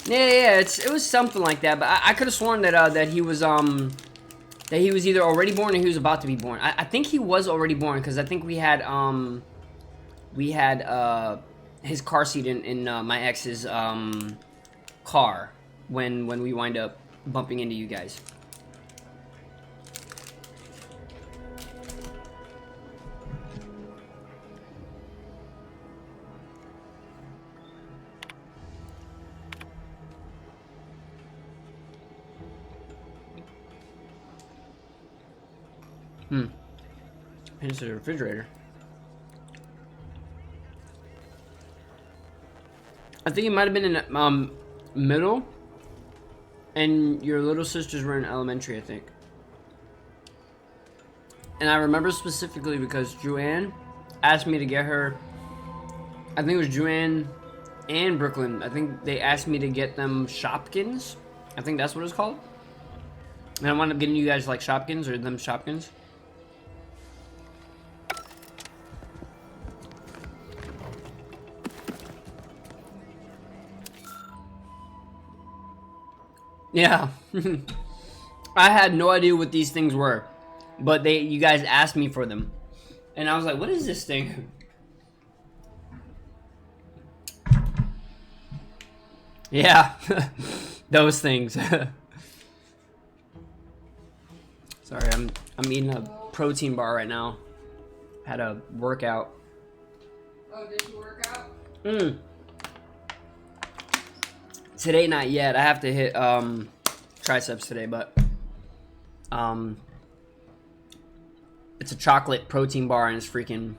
[SPEAKER 2] Yeah, it was something like that, but I could have sworn that that he was either already born or he was about to be born. I think he was already born because I think we had his car seat in my ex's car when we wind up bumping into you guys. Into the refrigerator. I think it might have been in middle, and your little sisters were in elementary, I think. And I remember specifically because Joanne asked me to get her. I think it was Joanne and Brooklyn. I think they asked me to get them Shopkins. I think that's what it's called. And I wound up getting you guys like Shopkins or them Shopkins. Yeah. I had no idea what these things were, but you guys asked me for them. And I was like, what is this thing? Yeah. Those things. Sorry, I'm eating a protein bar right now. Had a workout.
[SPEAKER 7] Oh, did you work out?
[SPEAKER 2] Today, not yet. I have to hit triceps today, but it's a chocolate protein bar and it's freaking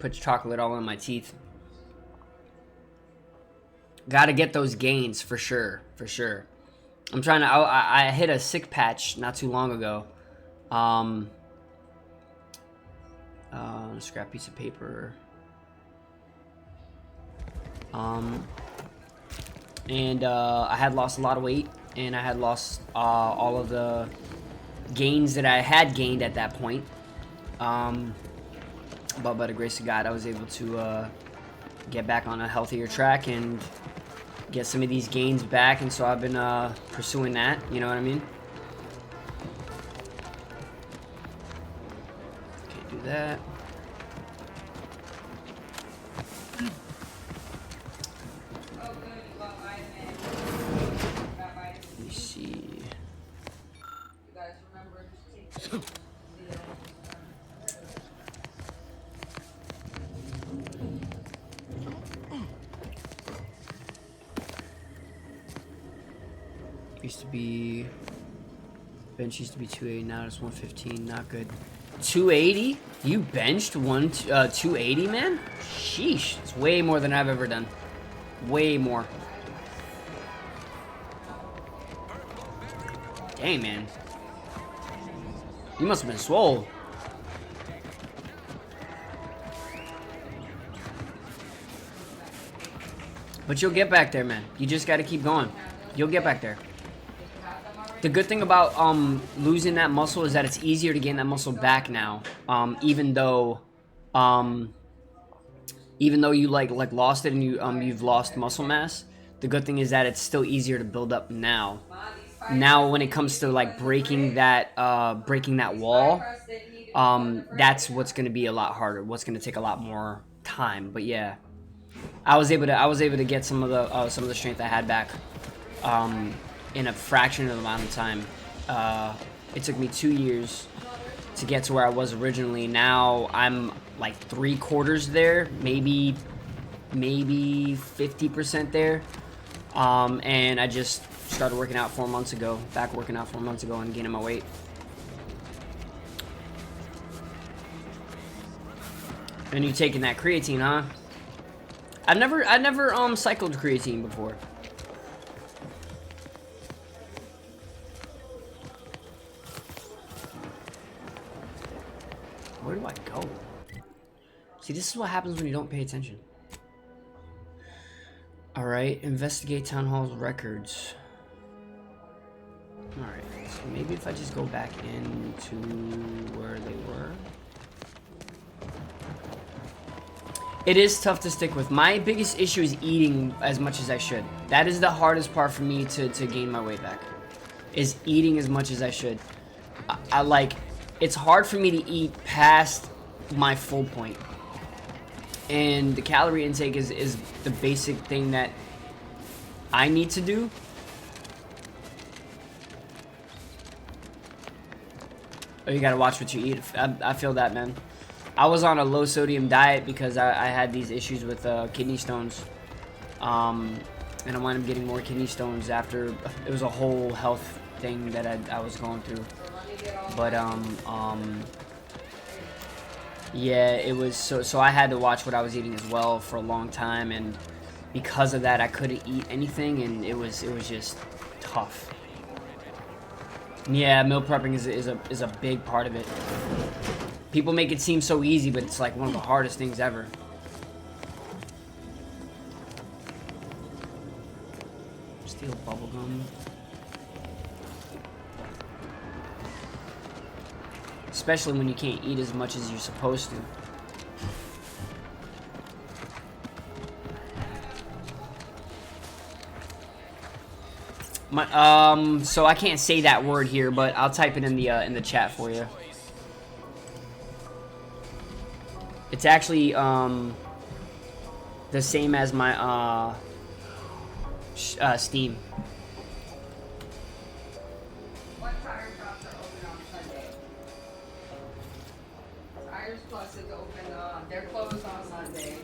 [SPEAKER 2] puts chocolate all in my teeth. Gotta get those gains for sure, for sure. I'm trying to. I hit a sick patch not too long ago. Scrap piece of paper. And I had lost a lot of weight, and I had lost all of the gains that I had gained at that point. But by the grace of God, I was able to get back on a healthier track and get some of these gains back, and so I've been pursuing that, you know what I mean? Can't do that. Let me see. Used to be bench used to be 280, now it's 115. Not good. 280? You benched 280, man? Sheesh, it's way more than I've ever done. Way more. Dang, man, you must have been swole. But you'll get back there, man. You just got to keep going. You'll get back there. The good thing about losing that muscle is that it's easier to gain that muscle back now. Even though you like lost it and you've lost muscle mass, the good thing is that it's still easier to build up now. Now when it comes to like breaking that wall, that's what's going to be a lot harder. What's going to take a lot more time. But yeah, I was able to get some of the strength I had back in a fraction of the amount of time. It took me 2 years to get to where I was originally. Now I'm like 3/4 there, maybe 50% there. And I just started working out 4 months ago. Back working out 4 months ago and gaining my weight. And you taking that creatine, huh? I've never cycled creatine before. Where do I go? See, this is what happens when you don't pay attention. Alright, investigate town hall's records. Alright. Maybe if I just go back into where they were. It is tough to stick with. My biggest issue is eating as much as I should. That is the hardest part for me to gain my weight back. Is eating as much as I should. I like, it's hard for me to eat past my full point. And the calorie intake is the basic thing that I need to do. Oh, you gotta watch what you eat. I feel that, man. I was on a low sodium diet because I had these issues with kidney stones. And I wound up getting more kidney stones after it was a whole health thing that I was going through. But yeah, it was so I had to watch what I was eating as well for a long time, and because of that I couldn't eat anything, and it was just tough. Yeah, meal prepping is a big part of it. People make it seem so easy, but it's like one of the hardest things ever. Steal bubblegum. Especially when you can't eat as much as you're supposed to. So I can't say that word here, but I'll type it in the chat for you. It's actually the same as my Steam.
[SPEAKER 7] What tire shops are open on Sunday? Tires Plus is open on, they're closed on Sunday.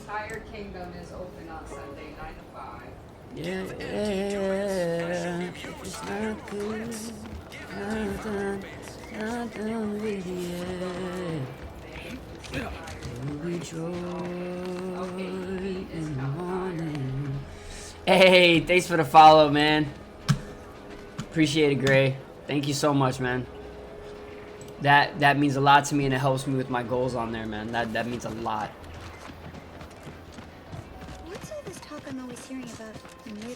[SPEAKER 7] Tire Kingdom is open on Sunday, 9 to 5.
[SPEAKER 2] Yeah, if it's not good, not done with it. We'll be joy in the morning. Hey, thanks for the follow, man. Appreciate it, Gray. Thank you so much, man. That means a lot to me, and it helps me with my goals on there, man. That means a lot.
[SPEAKER 15] What's all this talk I'm always hearing about?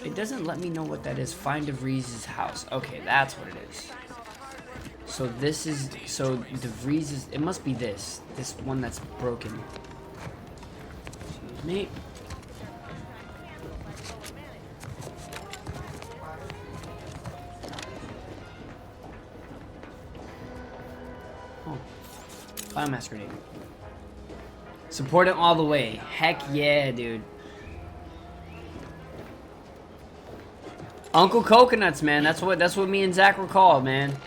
[SPEAKER 2] It doesn't let me know what that is. Find DeVries's house. Okay, that's what it is. So this is, so DeVries is, it must be this one that's broken. Excuse me. Oh, biomass grenade. Support it all the way. Heck yeah, dude. Uncle Coconuts, man. That's what me and Zach were called, man.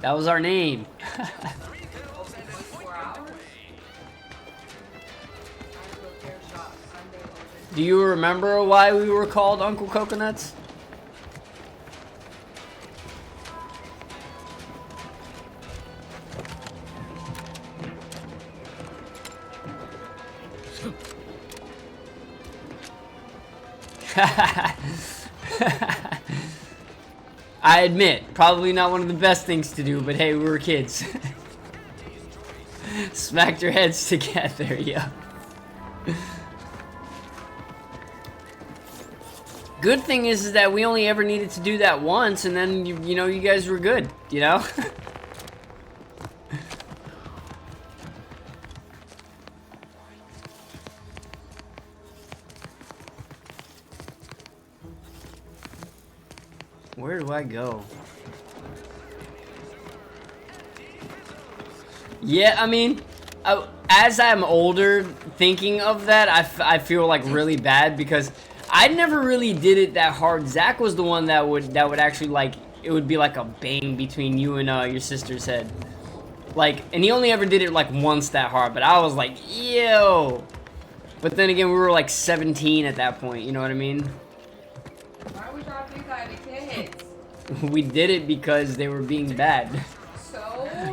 [SPEAKER 2] That was our name. Do you remember why we were called Uncle Coconuts? I admit, probably not one of the best things to do, but hey, we were kids. Smacked your heads together, yeah. Good thing is that we only ever needed to do that once, and then, you know, you guys were good, you know? Where do I go? Yeah, I mean, as I'm older, thinking of that, I feel like really bad because I never really did it that hard. Zach was the one that would actually, like, it would be like a bang between you and your sister's head. Like, and he only ever did it like once that hard, but I was like, yo. But then again, we were like 17 at that point, you know what I mean?
[SPEAKER 7] Why would y'all do that to kids?
[SPEAKER 2] We did it because they were being bad.
[SPEAKER 7] So? You're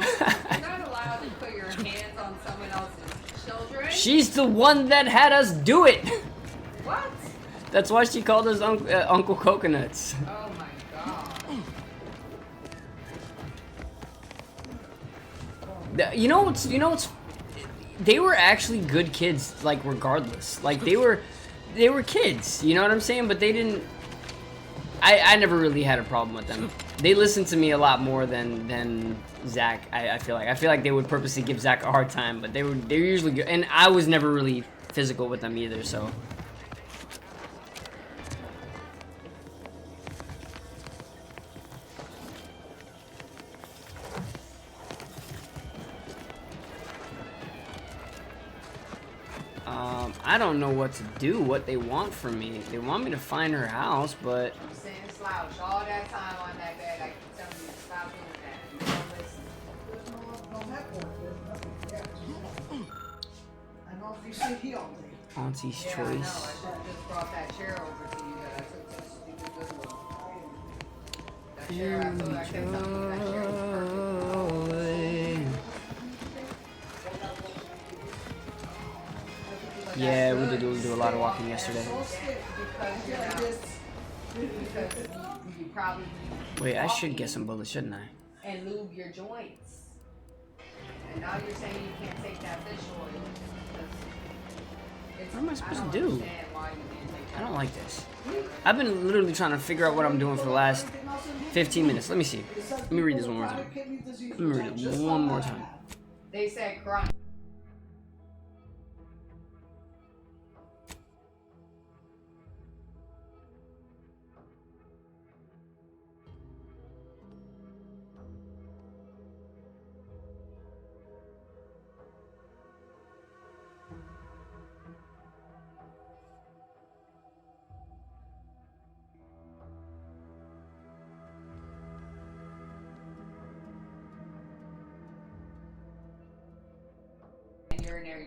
[SPEAKER 7] not allowed to put your hands on someone else's children?
[SPEAKER 2] She's the one that had us do it.
[SPEAKER 7] What?
[SPEAKER 2] That's why she called us Uncle Coconuts.
[SPEAKER 7] Oh my god.
[SPEAKER 2] You know what's they were actually good kids, like, regardless. Like, they were kids, you know what I'm saying? But they didn't, I never really had a problem with them. They listen to me a lot more than Zach. I feel like they would purposely give Zach a hard time, but they're usually good. And I was never really physical with them either, so. I don't know what to do, what they want from me. They want me to find her house, but...
[SPEAKER 7] I'm saying slouch all that time on that bed. I keep telling you to stop doing that. You don't listen.
[SPEAKER 2] Auntie's
[SPEAKER 7] Yeah, I know. I
[SPEAKER 2] choice.
[SPEAKER 7] should have just brought that chair over to you that I took to the stupid Goodwill. That chair, I told you, I kept telling you that chair was perfect.
[SPEAKER 2] Yeah, we did do a lot of walking yesterday.
[SPEAKER 7] Because you probably
[SPEAKER 2] Wait, I should get some bullets, shouldn't I?
[SPEAKER 7] and lube your joints. And now you're saying you can't take that fish oil.
[SPEAKER 2] What am I supposed to do? I don't like this. I've been literally trying to figure out what I'm doing for the last 15 minutes. Let me see. Let me read this one more time. Let me read it one more time.
[SPEAKER 7] They said crunch.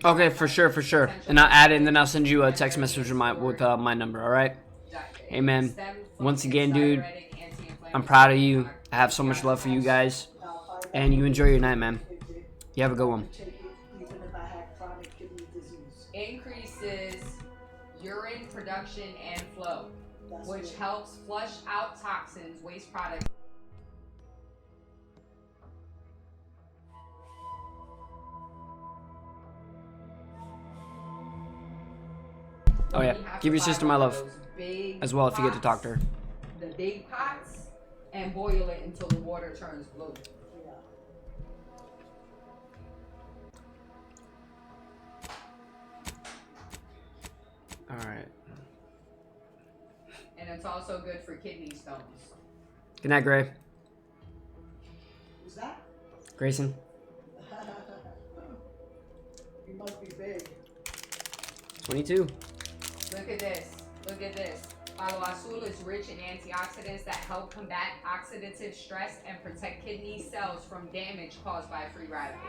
[SPEAKER 2] Okay, for sure. And I'll add it, and then I'll send you a text message with my number. All right. Hey man, once again, dude, I'm proud of you. I have so much love for you guys, and you enjoy your night, man. You have a good one.
[SPEAKER 7] Increases urine production and flow, which helps flush out toxins, waste products.
[SPEAKER 2] Oh yeah, give your sister my love as well if you get to talk to her.
[SPEAKER 7] The big pots and boil it until the water turns blue.
[SPEAKER 2] All right.
[SPEAKER 7] And it's also good for kidney stones.
[SPEAKER 2] Good night, Gray.
[SPEAKER 14] Who's that?
[SPEAKER 2] Grayson.
[SPEAKER 14] He must be big.
[SPEAKER 2] 22.
[SPEAKER 7] Look at this. Look at this. Palo Azul is rich in antioxidants that help combat oxidative stress and protect kidney cells from damage caused by free radicals.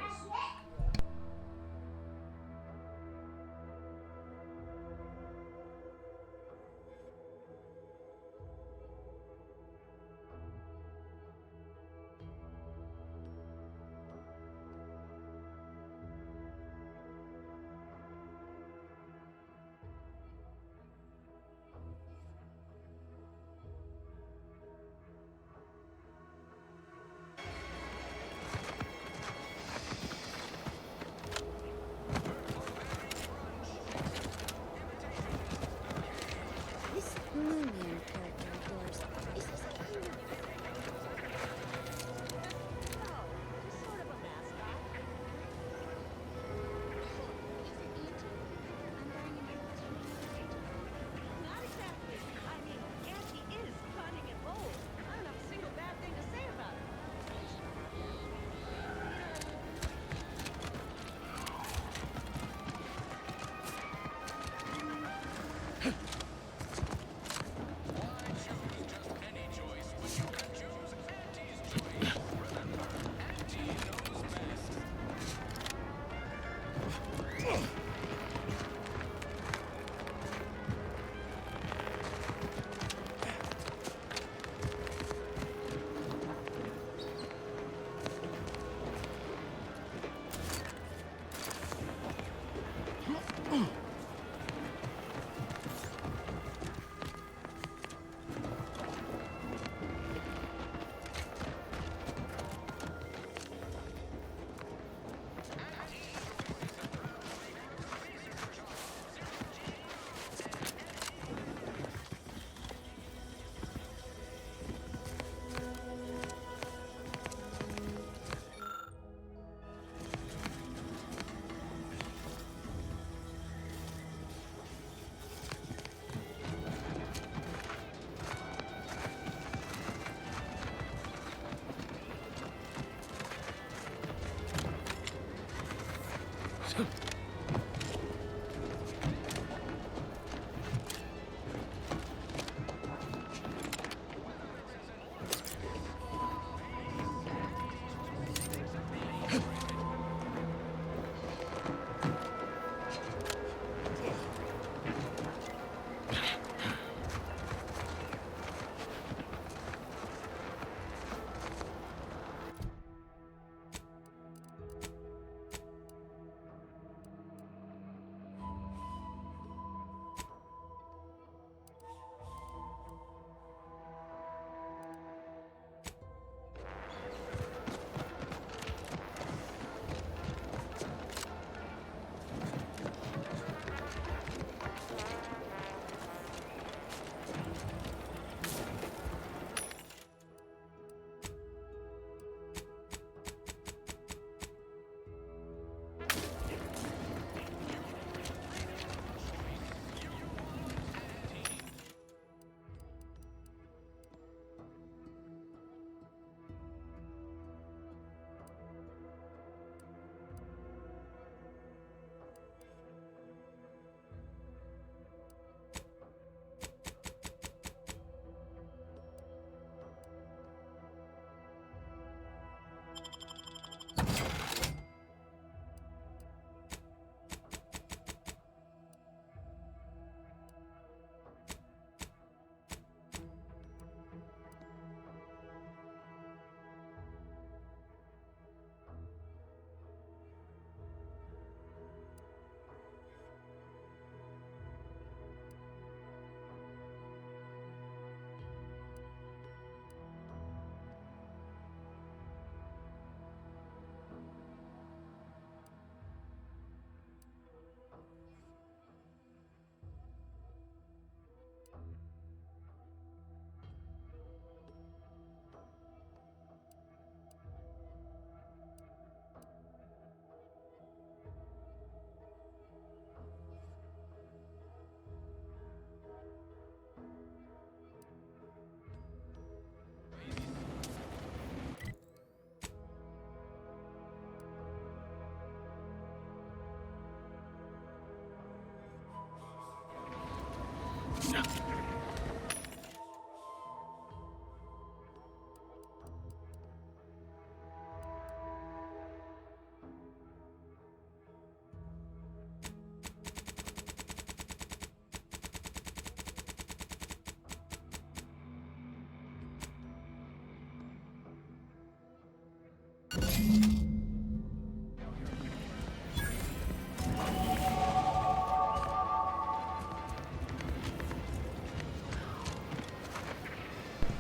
[SPEAKER 15] This Lumiere character of yours, is this a kind of...
[SPEAKER 16] Not exactly. I mean, Auntie is cunning and bold. I don't have a single bad thing to say about her.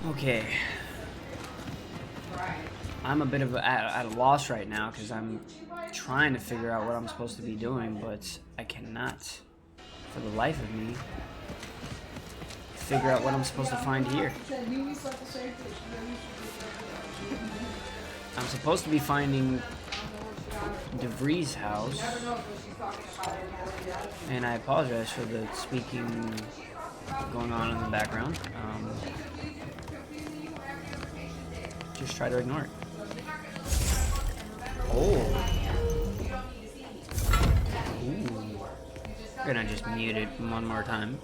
[SPEAKER 2] Okay. I'm a bit of at a loss right now because I'm trying to figure out what I'm supposed to be doing, but I cannot, for the life of me, figure out what I'm supposed to find here. I'm supposed to be finding DeVries' house, and I apologize for the speaking going on in the background. Just try to ignore it. Oh. Ooh. I'm gonna just mute it one more time.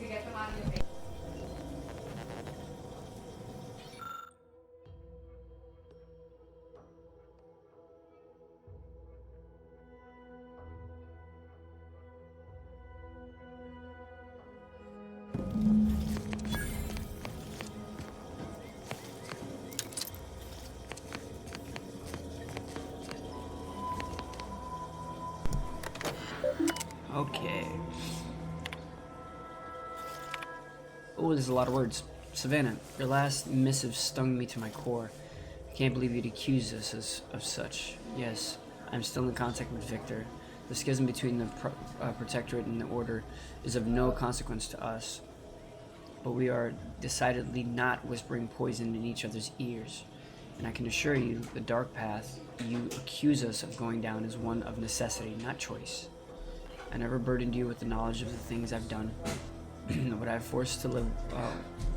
[SPEAKER 2] Okay. Oh, there's a lot of words. Savannah, your last missive stung me to my core. I can't believe you'd accuse us of such. Yes, I'm still in contact with Victor. The schism between the Protectorate and the Order is of no consequence to us. But we are decidedly not whispering poison in each other's ears. And I can assure you, the dark path you accuse us of going down is one of necessity, not choice. I never burdened you with the knowledge of the things I've done, what I've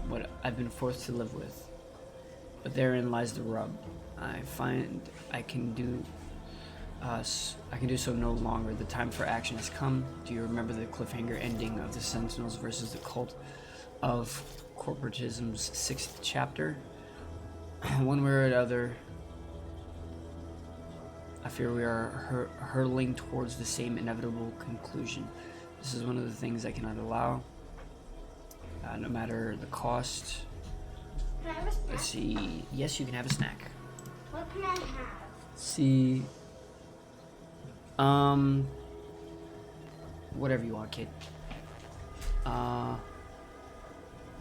[SPEAKER 2] what I've been forced to live with. But therein lies the rub. I find I can do so no longer. The time for action has come. Do you remember the cliffhanger ending of the Sentinels versus the Cult of Corporatism's 6th chapter? One way or another, I fear we are hurtling towards the same inevitable conclusion. This is one of the things I cannot allow, no matter the cost.
[SPEAKER 15] Can I have a snack?
[SPEAKER 2] Let's see. Yes, you can have a snack.
[SPEAKER 15] What can I have?
[SPEAKER 2] Let's see. Whatever you want, kid. Oh,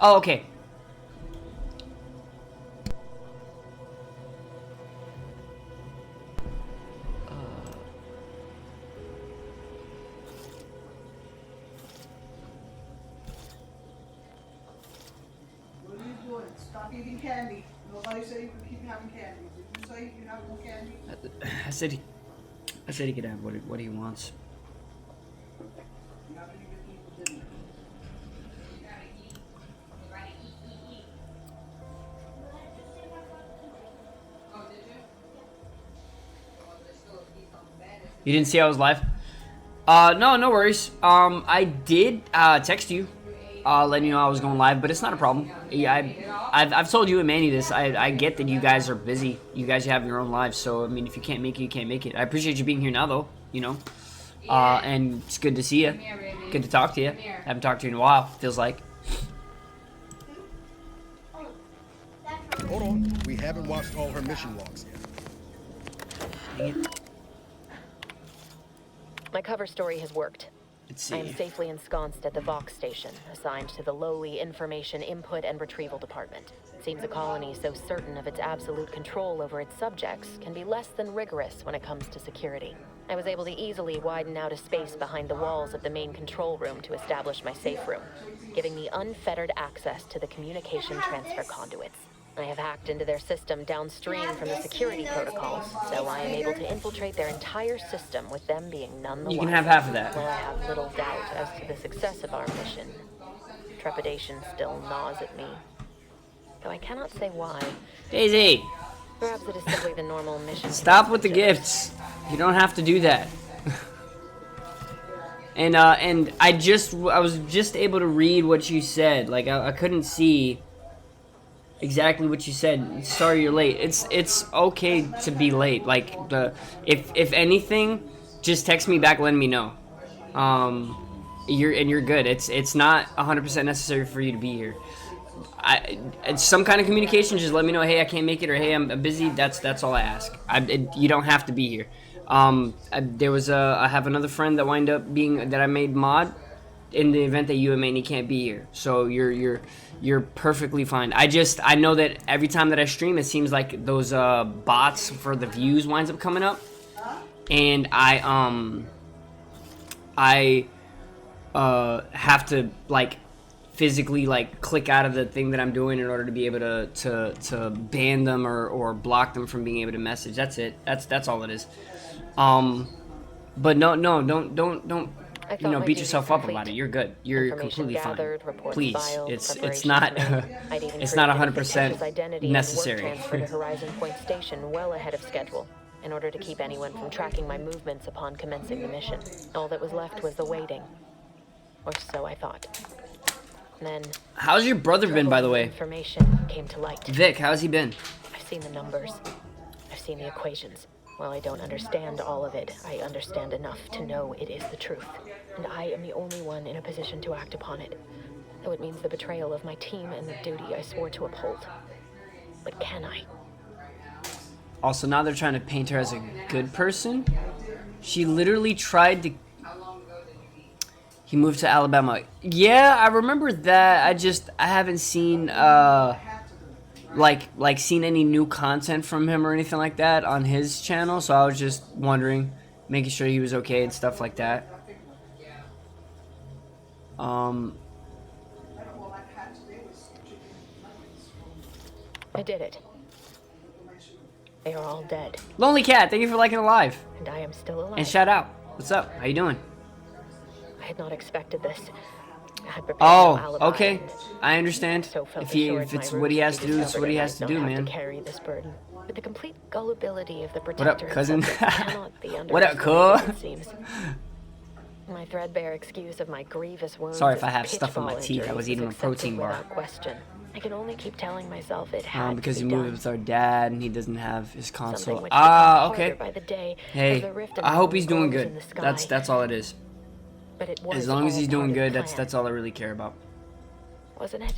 [SPEAKER 2] okay.
[SPEAKER 14] What are you doing? Stop eating candy. Nobody said you could keep having candy. Did you say you can have more candy?
[SPEAKER 2] I said he could have what he wants.
[SPEAKER 14] You have to give people dinner.
[SPEAKER 2] You didn't see I was live? No worries. I did text you, letting you know I was going live, but it's not a problem. Yeah, I've told you and Manny this. I get that you guys are busy. You guys have your own lives, so I mean, if you can't make it, you can't make it. I appreciate you being here now, though. You know, and it's good to see you. Good to talk to you. Haven't talked to you in a while. Feels like.
[SPEAKER 4] Hold on. We haven't watched all her mission logs yet.
[SPEAKER 2] Dang it.
[SPEAKER 17] My cover story has worked.
[SPEAKER 2] Let's see.
[SPEAKER 17] I am safely ensconced at the Vox station, assigned to the lowly Information Input and Retrieval Department. It seems a colony so certain of its absolute control over its subjects can be less than rigorous when it comes to security. I was able to easily widen out a space behind the walls of the main control room to establish my safe room, giving me unfettered access to the communication transfer conduits. I have hacked into their system downstream from the security protocols, so I am able to infiltrate their entire system with them being none the
[SPEAKER 2] You can
[SPEAKER 17] wiser.
[SPEAKER 2] have half of that.
[SPEAKER 17] While I have little doubt as to the success of our mission, trepidation still gnaws at me. Though I cannot say why.
[SPEAKER 2] Daisy!
[SPEAKER 17] Perhaps it is simply the normal mission.
[SPEAKER 2] Stop with the gifts. You don't have to do that. and I was just able to read what you said. Like I couldn't see exactly what you said. Sorry you're late. It's okay to be late. Like if anything, just text me back, letting me know. You're good. It's not 100% necessary for you to be here. It's some kind of communication. Just let me know. Hey, I can't make it, or hey, I'm busy. That's all I ask. You don't have to be here. I have another friend that wound up being that I made mod. in the event that you and Manny can't be here. So you're perfectly fine. I know that every time that I stream, it seems like those bots for the views winds up coming up, and I have to like physically like click out of the thing that I'm doing in order to be able to ban them or block them from being able to message. That's it. That's all it is. But no, don't you know, beat yourself up about it. You're good. You're completely fine. Please, it's not it's not 100% necessary.
[SPEAKER 17] Transfer to Horizon Point Station well ahead of schedule, in order to keep anyone from tracking my movements upon commencing the mission. All that was left was the waiting, or so I thought. Then,
[SPEAKER 2] how's your brother been, by the way?
[SPEAKER 17] Information came to light.
[SPEAKER 2] Vic, how's he been?
[SPEAKER 17] I've seen the numbers. I've seen the equations. While I don't understand all of it, I understand enough to know it is the truth. And I am the only one in a position to act upon it. Though it means the betrayal of my team and the duty I swore to uphold. But can I?
[SPEAKER 2] Also, now they're trying to paint her as a good person. She literally tried to... He moved to Alabama. Yeah, I remember that. I haven't seen, like seen any new content from him or anything like that on his channel. So I was just wondering, making sure he was okay and stuff like that.
[SPEAKER 17] I did it. They are all dead.
[SPEAKER 2] Lonely Cat, thank you for liking the live.
[SPEAKER 17] And I am still alive.
[SPEAKER 2] And shout out. What's up? How you doing?
[SPEAKER 17] I had not expected this. I had prepared no
[SPEAKER 2] Oh,
[SPEAKER 17] alibi
[SPEAKER 2] okay.
[SPEAKER 17] and
[SPEAKER 2] I understand.
[SPEAKER 17] so felt
[SPEAKER 2] If
[SPEAKER 17] assured
[SPEAKER 2] it's
[SPEAKER 17] my
[SPEAKER 2] what he
[SPEAKER 17] roots
[SPEAKER 2] has to do, it's
[SPEAKER 17] discovered
[SPEAKER 2] what he
[SPEAKER 17] I
[SPEAKER 2] has to
[SPEAKER 17] might
[SPEAKER 2] do,
[SPEAKER 17] not have
[SPEAKER 2] man.
[SPEAKER 17] To carry this burden. With the complete gullibility of the
[SPEAKER 2] What
[SPEAKER 17] protector
[SPEAKER 2] up, cousin?
[SPEAKER 17] cannot be
[SPEAKER 2] What up, cool?
[SPEAKER 17] underestimated, it seems. My threadbare excuse of my grievous wounds.
[SPEAKER 2] Sorry if I
[SPEAKER 17] and
[SPEAKER 2] have stuff in my
[SPEAKER 17] pitfall
[SPEAKER 2] teeth. I was
[SPEAKER 17] injuries
[SPEAKER 2] eating a
[SPEAKER 17] is accepted
[SPEAKER 2] protein bar.
[SPEAKER 17] without question. I can only keep telling myself it had
[SPEAKER 2] Because
[SPEAKER 17] to
[SPEAKER 2] he
[SPEAKER 17] be
[SPEAKER 2] moved
[SPEAKER 17] done.
[SPEAKER 2] with our dad and he doesn't have his
[SPEAKER 17] Something
[SPEAKER 2] console.
[SPEAKER 17] which
[SPEAKER 2] Ah,
[SPEAKER 17] becomes
[SPEAKER 2] okay.
[SPEAKER 17] harder by the day as
[SPEAKER 2] Hey,
[SPEAKER 17] the rift in
[SPEAKER 2] I
[SPEAKER 17] the
[SPEAKER 2] hope
[SPEAKER 17] moon
[SPEAKER 2] he's doing
[SPEAKER 17] glows in
[SPEAKER 2] good.
[SPEAKER 17] the sky.
[SPEAKER 2] That's all it is.
[SPEAKER 17] But it was
[SPEAKER 2] As long as
[SPEAKER 17] all
[SPEAKER 2] he's
[SPEAKER 17] part
[SPEAKER 2] doing
[SPEAKER 17] of the
[SPEAKER 2] good,
[SPEAKER 17] plan,
[SPEAKER 2] that's all I really care about.
[SPEAKER 17] wasn't it?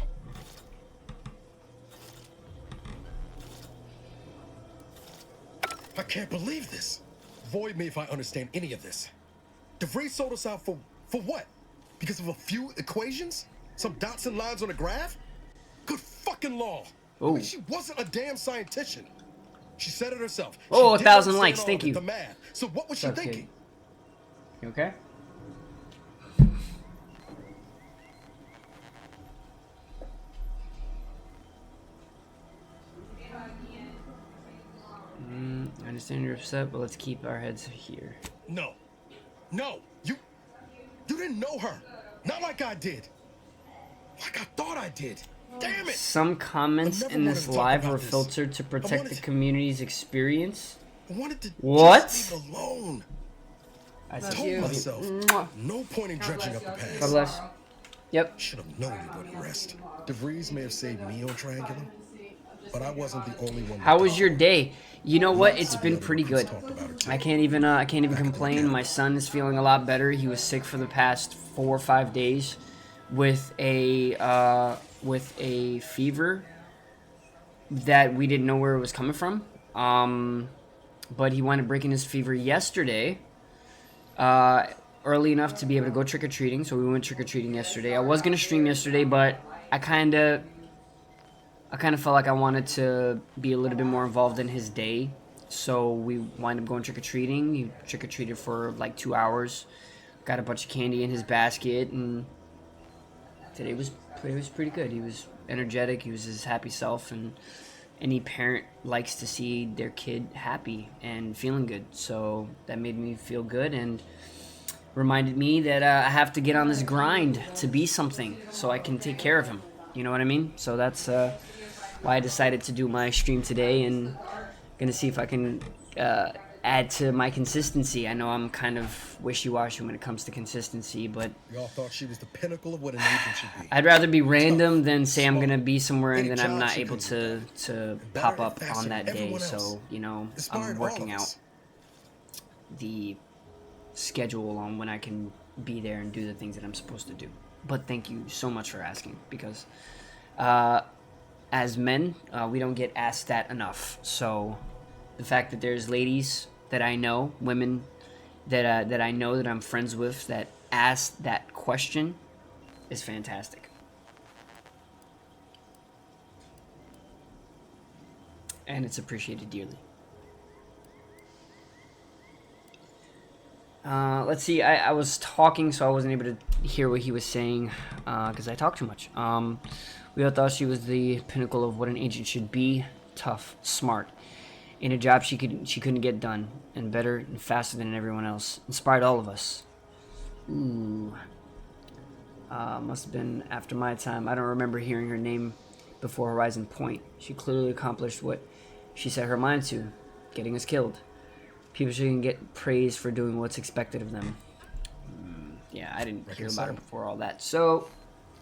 [SPEAKER 4] I can't believe this. Void me if I understand any of this. DeVries sold us out for what? Because of a few equations? Some dots and lines on a graph? Good fucking law. I mean, she wasn't a damn scientist. She said it herself.
[SPEAKER 2] Oh,
[SPEAKER 4] She
[SPEAKER 2] 1,000
[SPEAKER 4] didn't
[SPEAKER 2] likes.
[SPEAKER 4] understand
[SPEAKER 2] Thank
[SPEAKER 4] all of
[SPEAKER 2] you.
[SPEAKER 4] it, the math. So what was she
[SPEAKER 2] What's up, kid?
[SPEAKER 4] thinking?
[SPEAKER 2] You okay? I understand you're upset, but let's keep our heads here.
[SPEAKER 4] No. No. You didn't know her. Not like I did. Like I thought I did. Damn it.
[SPEAKER 2] Some comments in this
[SPEAKER 4] wanted to talk
[SPEAKER 2] live
[SPEAKER 4] about
[SPEAKER 2] were
[SPEAKER 4] this.
[SPEAKER 2] filtered to protect the
[SPEAKER 4] wanted-
[SPEAKER 2] community's experience.
[SPEAKER 4] I wanted to
[SPEAKER 2] What?
[SPEAKER 4] just leave it alone.
[SPEAKER 2] I
[SPEAKER 4] I
[SPEAKER 2] said,
[SPEAKER 4] told myself,
[SPEAKER 2] Mwah.
[SPEAKER 4] no point in dredging up the past.
[SPEAKER 2] God bless. Yep.
[SPEAKER 4] Should have known it wouldn't rest. DeVries may have saved me on Triangular, but I wasn't the only one.
[SPEAKER 2] How was your day? You know what? It's been pretty good. I can't even complain. My son is feeling a lot better. He was sick for the past 4 or 5 days with a fever that we didn't know where it was coming from. But he wound up breaking his fever yesterday, early enough to be able to go trick-or-treating. So we went trick-or-treating yesterday. I was gonna stream yesterday, but I kind of felt like I wanted to be a little bit more involved in his day. So we wind up going trick-or-treating. He trick-or-treated for like 2 hours. Got a bunch of candy in his basket, and today was pretty good. He was energetic. He was his happy self, and any parent likes to see their kid happy and feeling good. So that made me feel good and reminded me that I have to get on this grind to be something so I can take care of him. You know what I mean? So that's why I decided to do my stream today, and gonna see if I can add to my consistency. I know I'm kind of wishy-washy when it comes to consistency, but
[SPEAKER 4] Y'all thought she was the pinnacle of what an agent should be.
[SPEAKER 2] I'd rather be random than say I'm gonna be somewhere and then I'm not able to pop up on that day. So, you know, I'm working out the schedule on when I can be there and do the things that I'm supposed to do. But thank you so much for asking, because as men, we don't get asked that enough. So the fact that there's ladies that I know, women that I know that I'm friends with, that asked that question is fantastic. And it's appreciated dearly. Let's see, I was talking, so I wasn't able to hear what he was saying, because I talk too much. We all thought she was the pinnacle of what an agent should be: tough, smart, in a job she couldn't get done, and better and faster than everyone else. Inspired all of us. Ooh. Must have been after my time. I don't remember hearing her name before Horizon Point. She clearly accomplished what she set her mind to, getting us killed. People shouldn't get praised for doing what's expected of them. Yeah, I didn't hear about her before all that. So,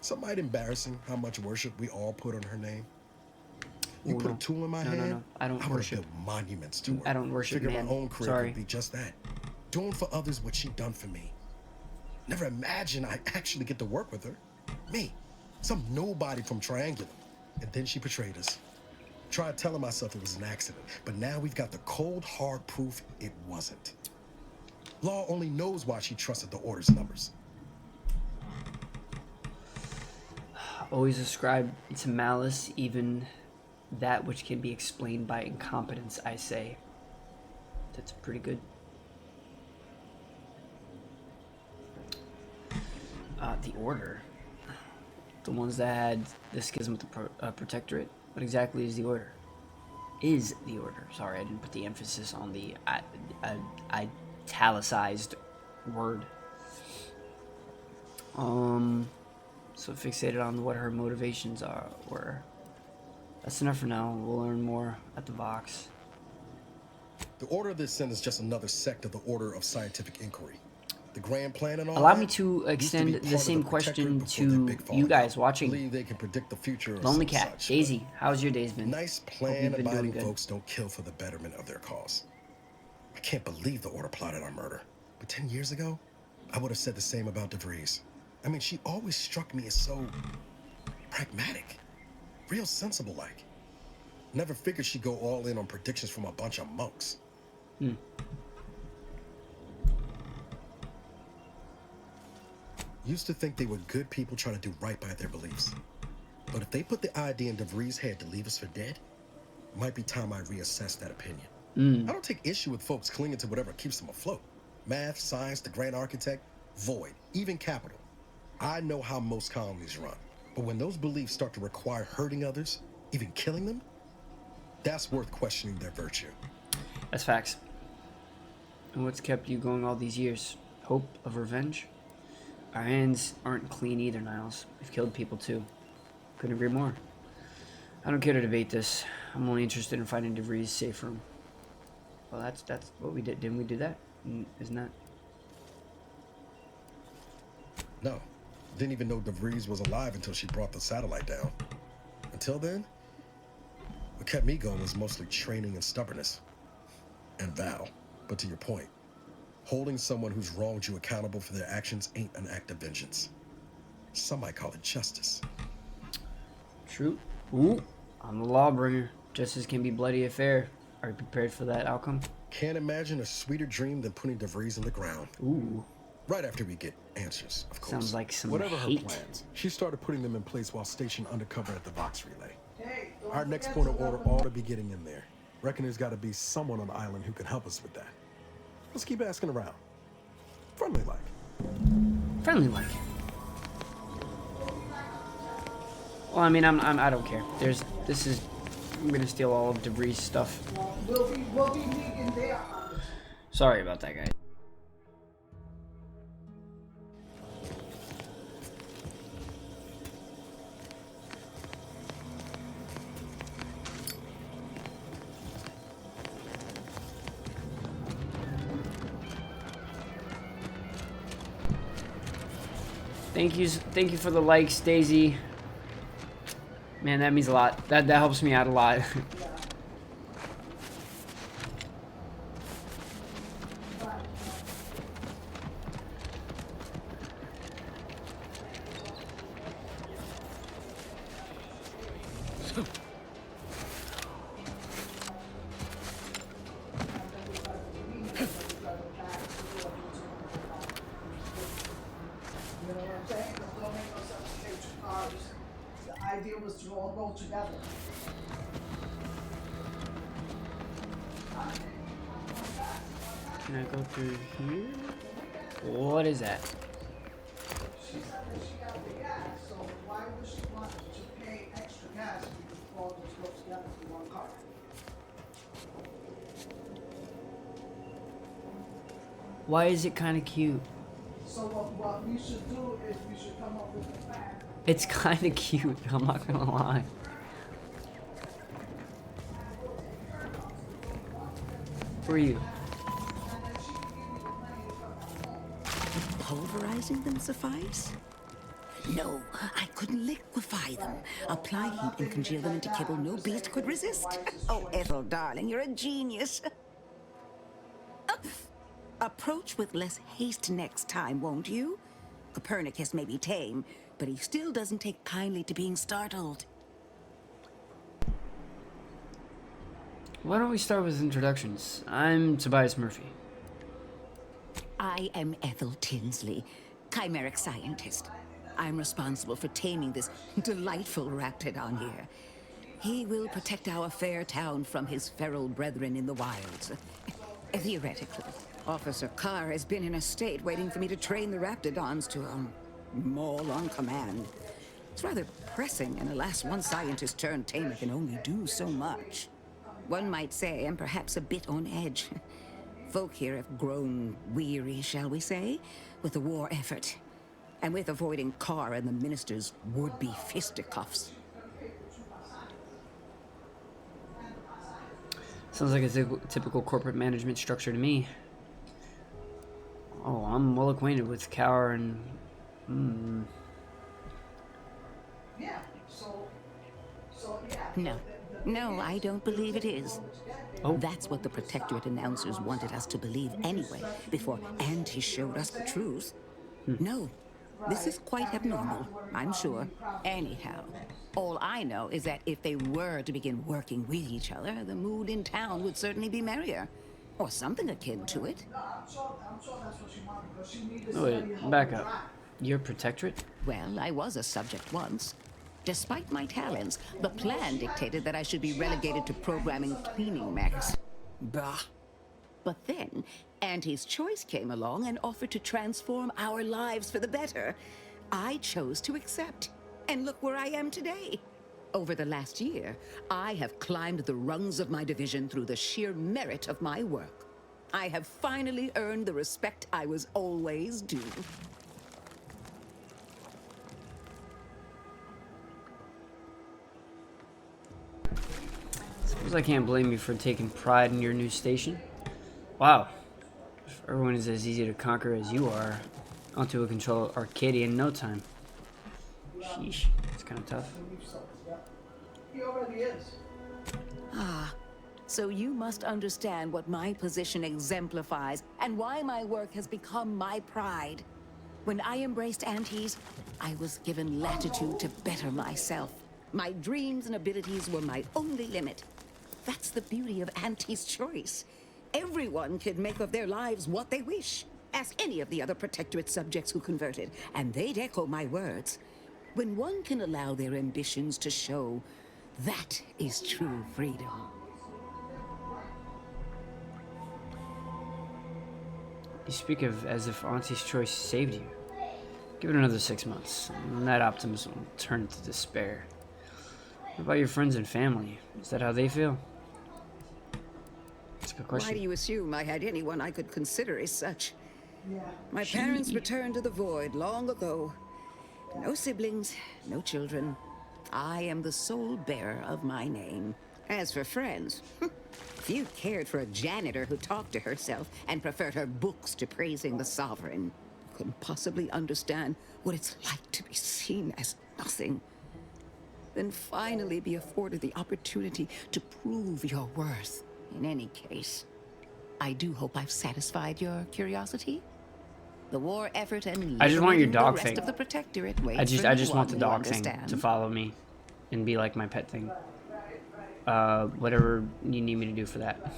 [SPEAKER 4] something might embarrassing how much worship we all put on her name. You
[SPEAKER 2] ooh,
[SPEAKER 4] put
[SPEAKER 2] no.
[SPEAKER 4] a tool in my hand,
[SPEAKER 2] No. I don't
[SPEAKER 4] I would have
[SPEAKER 2] worship.
[SPEAKER 4] built monuments to her.
[SPEAKER 2] I don't worship,
[SPEAKER 4] Figure
[SPEAKER 2] man.
[SPEAKER 4] my own career
[SPEAKER 2] Sorry.
[SPEAKER 4] could be just that. Doing for others what she done for me. Never imagined I actually get to work with her. Me, some nobody from Triangular. And then she betrayed us. Tried telling myself it was an accident, but now we've got the cold, hard proof it wasn't. Law only knows why she trusted the Order's numbers.
[SPEAKER 2] Always ascribe to malice, even that which can be explained by incompetence, I say. That's pretty good. The Order. The ones that had the schism with the Protectorate. What exactly is the Order? Is the Order. Sorry, I didn't put the emphasis on the italicized word. So fixated on what her motivations were. That's enough for now. We'll learn more at the Vox.
[SPEAKER 4] The Order of the Ascent is just another sect of the Order of Scientific Inquiry. The grand plan and all
[SPEAKER 2] Allow
[SPEAKER 4] that
[SPEAKER 2] me to extend
[SPEAKER 4] used to be
[SPEAKER 2] the
[SPEAKER 4] part
[SPEAKER 2] same
[SPEAKER 4] of the
[SPEAKER 2] question
[SPEAKER 4] Protectorate before their
[SPEAKER 2] to
[SPEAKER 4] big
[SPEAKER 2] you
[SPEAKER 4] falling
[SPEAKER 2] guys
[SPEAKER 4] out.
[SPEAKER 2] watching.
[SPEAKER 4] Believe they can predict the future or
[SPEAKER 2] Lonely
[SPEAKER 4] some
[SPEAKER 2] Cat,
[SPEAKER 4] such,
[SPEAKER 2] Daisy, how's your days been?
[SPEAKER 4] nice
[SPEAKER 2] Hope
[SPEAKER 4] plan
[SPEAKER 2] you've been doing
[SPEAKER 4] abiding
[SPEAKER 2] good.
[SPEAKER 4] folks don't kill for the betterment of their cause. I can't believe the Order plotted our murder. But 10 years ago, I would have said the same about DeVries. I mean, she always struck me as so pragmatic, real sensible like. Never figured she'd go all in on predictions from a bunch of monks. Used to think they were good people trying to do right by their beliefs. But if they put the idea in DeVries' head to leave us for dead, it might be time I reassess that opinion. I don't take issue with folks clinging to whatever keeps them afloat. Math, science, the grand architect, void, even capital. I know how most colonies run. But when those beliefs start to require hurting others, even killing them, that's worth questioning their virtue.
[SPEAKER 2] That's facts. And what's kept you going all these years? Hope of revenge? Our hands aren't clean either, Niles. We've killed people too. Couldn't agree more. I don't care to debate this. I'm only interested in finding DeVries' safe room. Well, that's what we did. Didn't we do that? Isn't that?
[SPEAKER 4] No. Didn't even know DeVries was alive until she brought the satellite down. Until then, what kept me going was mostly training and stubbornness. And Val. But to your point, holding someone who's wronged you accountable for their actions ain't an act of vengeance. Some might call it justice.
[SPEAKER 2] True. Ooh, I'm the lawbringer. Justice can be bloody affair. Are you prepared for that outcome?
[SPEAKER 4] Can't imagine a sweeter dream than putting DeVries in the ground.
[SPEAKER 2] Ooh.
[SPEAKER 4] Right after we get answers, of course.
[SPEAKER 2] Sounds like some
[SPEAKER 4] Whatever
[SPEAKER 2] hate.
[SPEAKER 4] her plans, she started putting them in place while stationed undercover at the Vox Relay.
[SPEAKER 14] Hey, don't
[SPEAKER 4] Our next
[SPEAKER 14] forget
[SPEAKER 4] point of
[SPEAKER 14] to
[SPEAKER 4] order
[SPEAKER 14] let them
[SPEAKER 4] ought to be getting in there. Reckon there's got to be someone on the island who can help us with that. Let's keep asking around. Friendly like.
[SPEAKER 2] Friendly like. Well, I mean, I don't care. I'm gonna steal all of DeVries' stuff.
[SPEAKER 14] We'll be meeting there.
[SPEAKER 2] Sorry about that, guys. Thank you for the likes, Daisy. Man, that means a lot. That helps me out a lot.
[SPEAKER 14] You know what I'm saying? Because don't make no sense to take two cars. The idea was to all go together.
[SPEAKER 2] Can I go through here? What is that?
[SPEAKER 14] She said that she got the gas, so why would she want to pay extra gas if we could all just go together for one car?
[SPEAKER 2] Why is it kind of cute?
[SPEAKER 14] So what we should do is we should come up with a plan.
[SPEAKER 2] It's kind of cute. I'm not gonna lie. Who are you?
[SPEAKER 18] Pulverizing them suffice? No, I couldn't liquefy them. Apply heat and congeal them into kibble no beast could resist. Oh, Ethel, darling, you're a genius. Approach with less haste next time, won't you? Copernicus may be tame, but he still doesn't take kindly to being startled.
[SPEAKER 2] Why don't we start with introductions? I'm Tobias Murphy.
[SPEAKER 18] I am Ethel Tinsley, chimeric scientist. I'm responsible for taming this delightful raptidon here. He will protect our fair town from his feral brethren in the wilds. Theoretically. Officer Carr has been in a state waiting for me to train the raptidons to, maul on command. It's rather pressing, and alas, one scientist turned tamer can only do so much. One might say I'm perhaps a bit on edge. Folk here have grown weary, shall we say, with the war effort, and with avoiding Carr and the minister's would-be fisticuffs.
[SPEAKER 2] Sounds like a typical corporate management structure to me. Oh, I'm well acquainted with Cower and...
[SPEAKER 14] Yeah, so yeah.
[SPEAKER 18] No, I don't believe it is. Oh. That's what the Protectorate announcers wanted us to believe anyway, before Auntie showed us the truth. No, this is quite abnormal, I'm sure. Anyhow, all I know is that if they were to begin working with each other, the mood in town would certainly be merrier. Or something akin to it.
[SPEAKER 14] I'm sure that's what she wanted, because she needed
[SPEAKER 2] Oh, wait, back up. You're Protectorate?
[SPEAKER 18] Well, I was a subject once. Despite my talents, the plan dictated that I should be relegated to programming cleaning mechs. Bah. But then, Auntie's Choice came along and offered to transform our lives for the better. I chose to accept. And look where I am today. Over the last year, I have climbed the rungs of my division through the sheer merit of my work. I have finally earned the respect I was always due.
[SPEAKER 2] Suppose I can't blame you for taking pride in your new station. Wow. If everyone is as easy to conquer as you are, onto a control Arcadia in no time. Sheesh, it's kind of tough.
[SPEAKER 14] He already is.
[SPEAKER 18] Ah, so you must understand what my position exemplifies and why my work has become my pride. When I embraced Auntie's, I was given latitude to better myself. My dreams and abilities were my only limit. That's the beauty of Auntie's Choice. Everyone can make of their lives what they wish. Ask any of the other Protectorate subjects who converted, and they'd echo my words. When one can allow their ambitions to show, that is true freedom.
[SPEAKER 2] You speak of as if Auntie's Choice saved you. Give it another 6 months, and that optimism will turn to despair. What about your friends and family? Is that how they feel? That's a good question.
[SPEAKER 18] Why do you assume I had anyone I could consider as such? My parents returned to the void long ago. No siblings, no children. I am the sole bearer of my name. As for friends, few cared for a janitor who talked to herself and preferred her books to praising the sovereign. Couldn't possibly understand what it's like to be seen as nothing. Then finally be afforded the opportunity to prove your worth. In any case, I do hope I've satisfied your curiosity. The war effort and
[SPEAKER 2] I just want your
[SPEAKER 18] the
[SPEAKER 2] dog
[SPEAKER 18] rest
[SPEAKER 2] thing.
[SPEAKER 18] of the Protectorate waits
[SPEAKER 2] I just
[SPEAKER 18] for
[SPEAKER 2] want the
[SPEAKER 18] no one,
[SPEAKER 2] dog
[SPEAKER 18] you
[SPEAKER 2] thing
[SPEAKER 18] understand?
[SPEAKER 2] to follow me and be like my pet thing. Whatever you need me to do for that.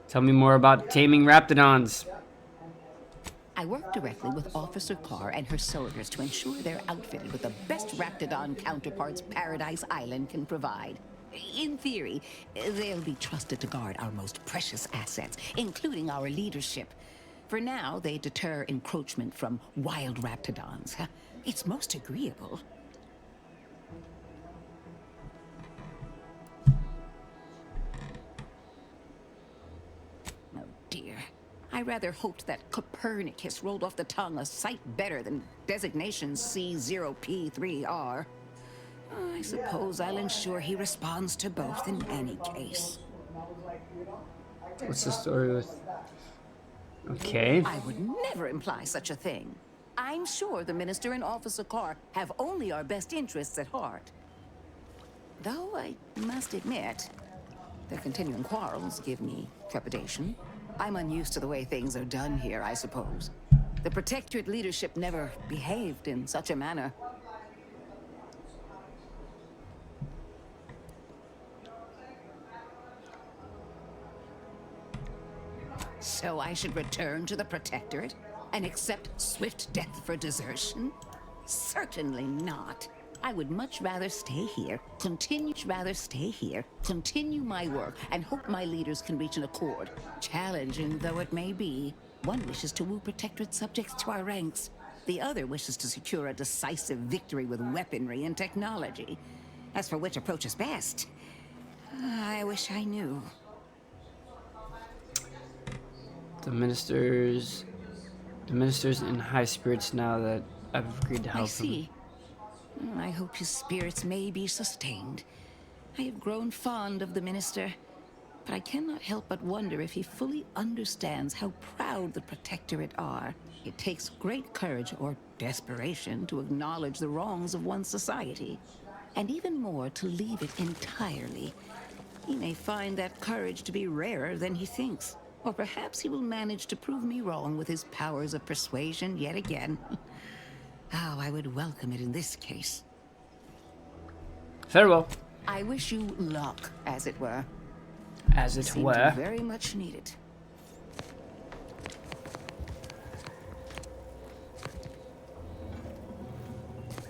[SPEAKER 2] Tell me more about taming raptidons.
[SPEAKER 18] I work directly with Officer Carr and her soldiers to ensure they're outfitted with the best Raptidon counterparts Paradise Island can provide. In theory, they'll be trusted to guard our most precious assets, including our leadership. For now, they deter encroachment from wild Raptidons. It's most agreeable. Oh dear. I rather hoped that Copernicus rolled off the tongue a sight better than designation C0P3R. I suppose I'll ensure he responds to both in any case.
[SPEAKER 2] What's the story with... Okay.
[SPEAKER 18] I would never imply such a thing. I'm sure the Minister and Officer Carr have only our best interests at heart. Though I must admit, their continuing quarrels give me trepidation. I'm unused to the way things are done here, I suppose. The Protectorate leadership never behaved in such a manner. So I should return to the Protectorate and accept swift death for desertion? Certainly not. I would much rather stay here, continue my work, and hope my leaders can reach an accord. Challenging though it may be, one wishes to woo Protectorate subjects to our ranks. The other wishes to secure a decisive victory with weaponry and technology. As for which approach is best, I wish I knew.
[SPEAKER 2] The minister's in high spirits now that I've agreed to help
[SPEAKER 18] I see. I hope his spirits may be sustained. I have grown fond of the minister, but I cannot help but wonder if he fully understands how proud the Protectorate are. It takes great courage or desperation to acknowledge the wrongs of one's society, and even more to leave it entirely. He may find that courage to be rarer than he thinks. Or perhaps he will manage to prove me wrong with his powers of persuasion yet again. How I would welcome it in this case.
[SPEAKER 2] Farewell.
[SPEAKER 18] I wish you luck, as it were.
[SPEAKER 2] As it
[SPEAKER 18] Seem
[SPEAKER 2] were.
[SPEAKER 18] to very much need it.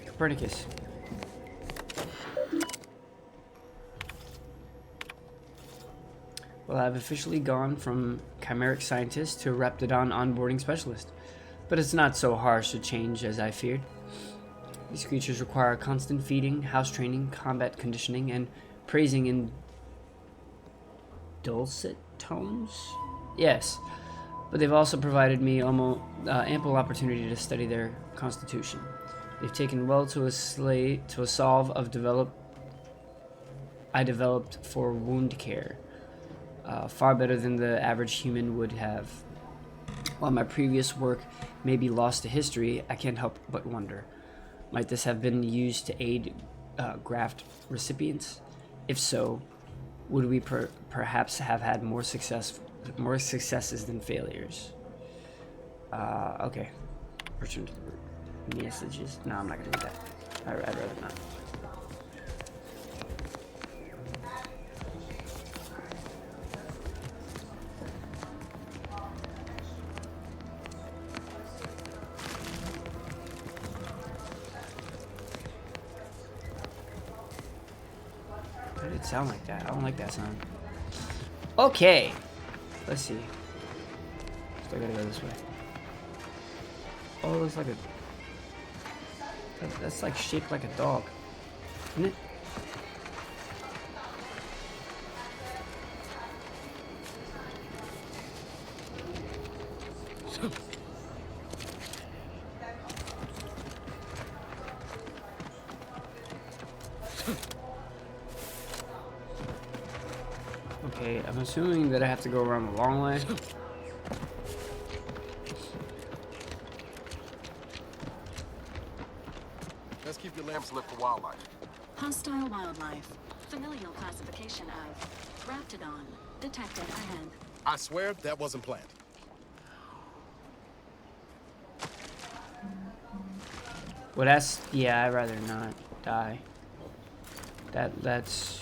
[SPEAKER 2] Copernicus. Well, I've officially gone from chimeric scientist to Raptidon onboarding specialist, but it's not so harsh a change as I feared. These creatures require constant feeding, house training, combat conditioning, and praising in dulcet tones? Yes, but they've also provided me almost ample opportunity to study their constitution. They've taken well to a solve of I developed for wound care. Far better than the average human would have. While my previous work may be lost to history, I can't help but wonder, might this have been used to aid graft recipients? If so, would we perhaps have had more successes than failures? Okay. Return to the messages. No, I'm not gonna do that. I'd rather not. Why did it sound like that? I don't like that sound. Okay. Let's see. Still gotta go this way. Oh, it looks like a... That's like shaped like a dog. Isn't it? Okay, I'm assuming that I have to go around the long way.
[SPEAKER 4] Let's keep your lamps lit for wildlife.
[SPEAKER 3] Hostile wildlife. Familial classification of Raptidon. Detected ahead.
[SPEAKER 4] I swear that wasn't planned.
[SPEAKER 2] Well, that's... Yeah, I'd rather not die. That's...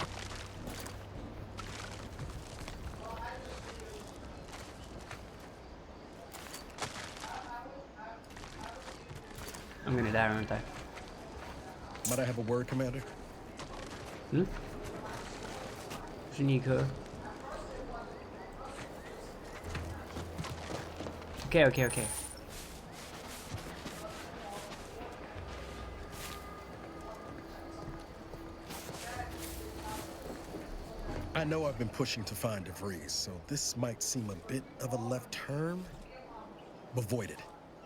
[SPEAKER 2] I'm gonna die, aren't I?
[SPEAKER 4] Might I have a word, Commander?
[SPEAKER 2] Hmm? Janika. Okay.
[SPEAKER 4] I know I've been pushing to find DeVries, so this might seem a bit of a left turn, but void it.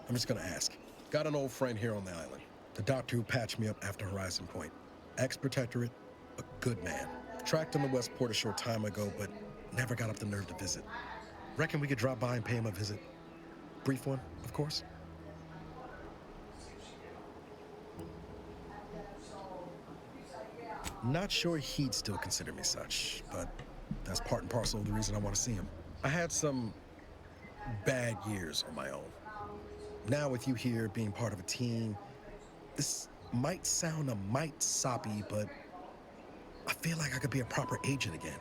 [SPEAKER 4] I'm just gonna ask. Got an old friend here on the island. The doctor who patched me up after Horizon Point. Ex-protectorate, a good man. Tracked him to Westport a short time ago, but never got up the nerve to visit. Reckon we could drop by and pay him a visit. Brief one, of course. Not sure he'd still consider me such, but that's part and parcel of the reason I want to see him. I had some bad years on my own. Now with you here being part of a team, this might sound a mite soppy, but I feel like I could be a proper agent again.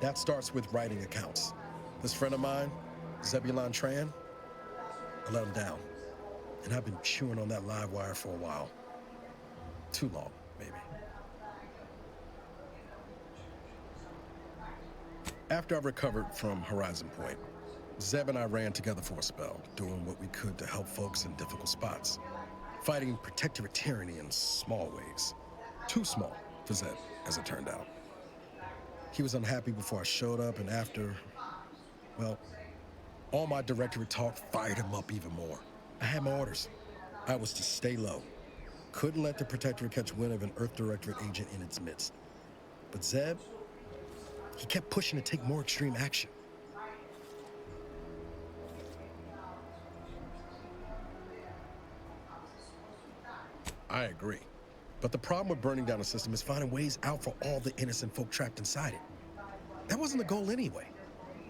[SPEAKER 4] That starts with writing accounts. This friend of mine, Zebulon Tran, I let him down. And I've been chewing on that live wire for a while. Too long, maybe. After I recovered from Horizon Point, Zeb and I ran together for a spell, doing what we could to help folks in difficult spots. Fighting protectorate tyranny in small ways. Too small for Zeb, as it turned out. He was unhappy before I showed up, and after, well, all my directorate talk fired him up even more. I had my orders. I was to stay low. Couldn't let the protectorate catch wind of an Earth Directorate agent in its midst. But Zeb, he kept pushing to take more extreme action. I agree. But the problem with burning down a system is finding ways out for all the innocent folk trapped inside it. That wasn't the goal anyway.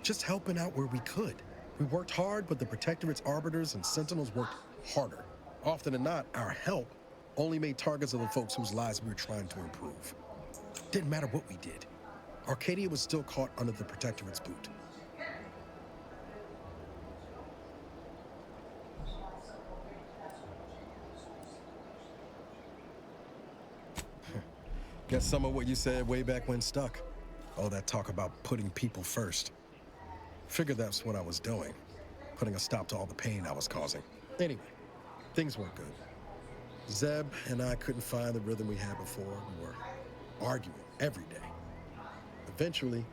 [SPEAKER 4] Just helping out where we could. We worked hard, but the Protectorate's arbiters and sentinels worked harder. Often than not, our help only made targets of the folks whose lives we were trying to improve. Didn't matter what we did. Arcadia was still caught under the Protectorate's boot. Guess some of what you said way back when stuck. All that talk about putting people first. Figured that's what I was doing. Putting a stop to all the pain I was causing. Anyway, things weren't good. Zeb and I couldn't find the rhythm we had before. We were arguing every day. Eventually,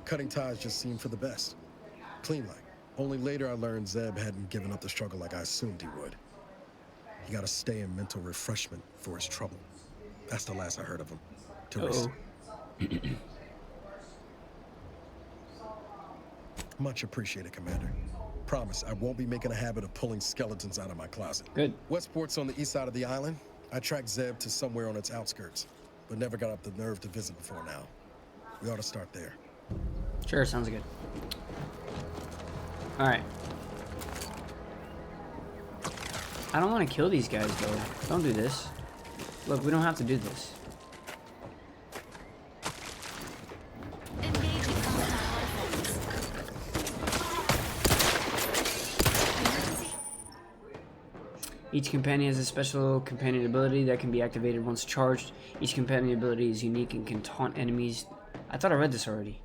[SPEAKER 4] cutting ties just seemed for the best. Clean like. Only later I learned Zeb hadn't given up the struggle like I assumed he would. He got to stay in mental refreshment for his trouble. That's the last I heard of him. Teresa. Much appreciated, Commander. Promise, I won't be making a habit of pulling skeletons out of my closet.
[SPEAKER 2] Good.
[SPEAKER 4] Westport's on the east side of the island. I tracked Zeb to somewhere on its outskirts, but never got up the nerve to visit before now. We ought to start there.
[SPEAKER 2] Sure, sounds good. Alright. I don't want to kill these guys, though. Don't do this. Look, we don't have to do this. Each companion has a special companion ability that can be activated once charged. Each companion ability is unique and can taunt enemies. I thought I read this already.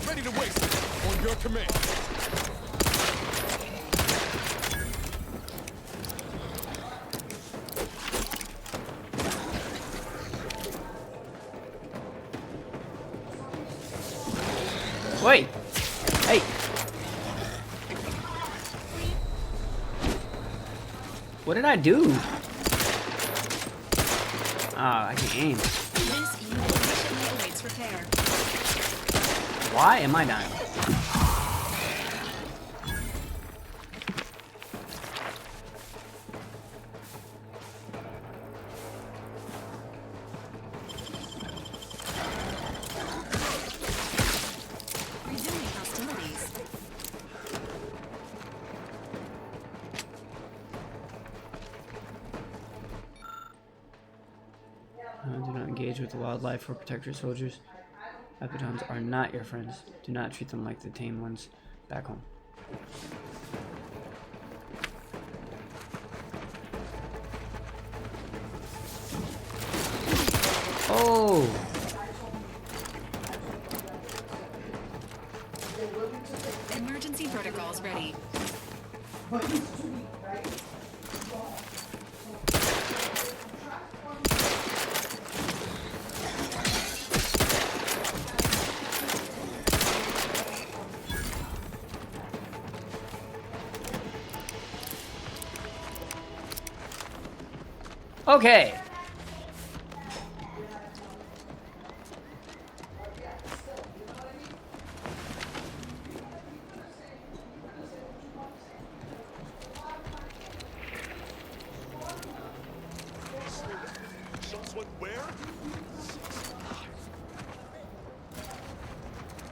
[SPEAKER 4] Ready to waste it. On your command.
[SPEAKER 2] Wait! Hey! What did I do? Ah, I can aim. Why am I dying? Do not engage with the wildlife or protect your soldiers. Epitons are not your friends. Do not treat them like the tame ones back home. Oh.
[SPEAKER 3] Emergency protocols ready.
[SPEAKER 2] Okay.
[SPEAKER 19] Someone where?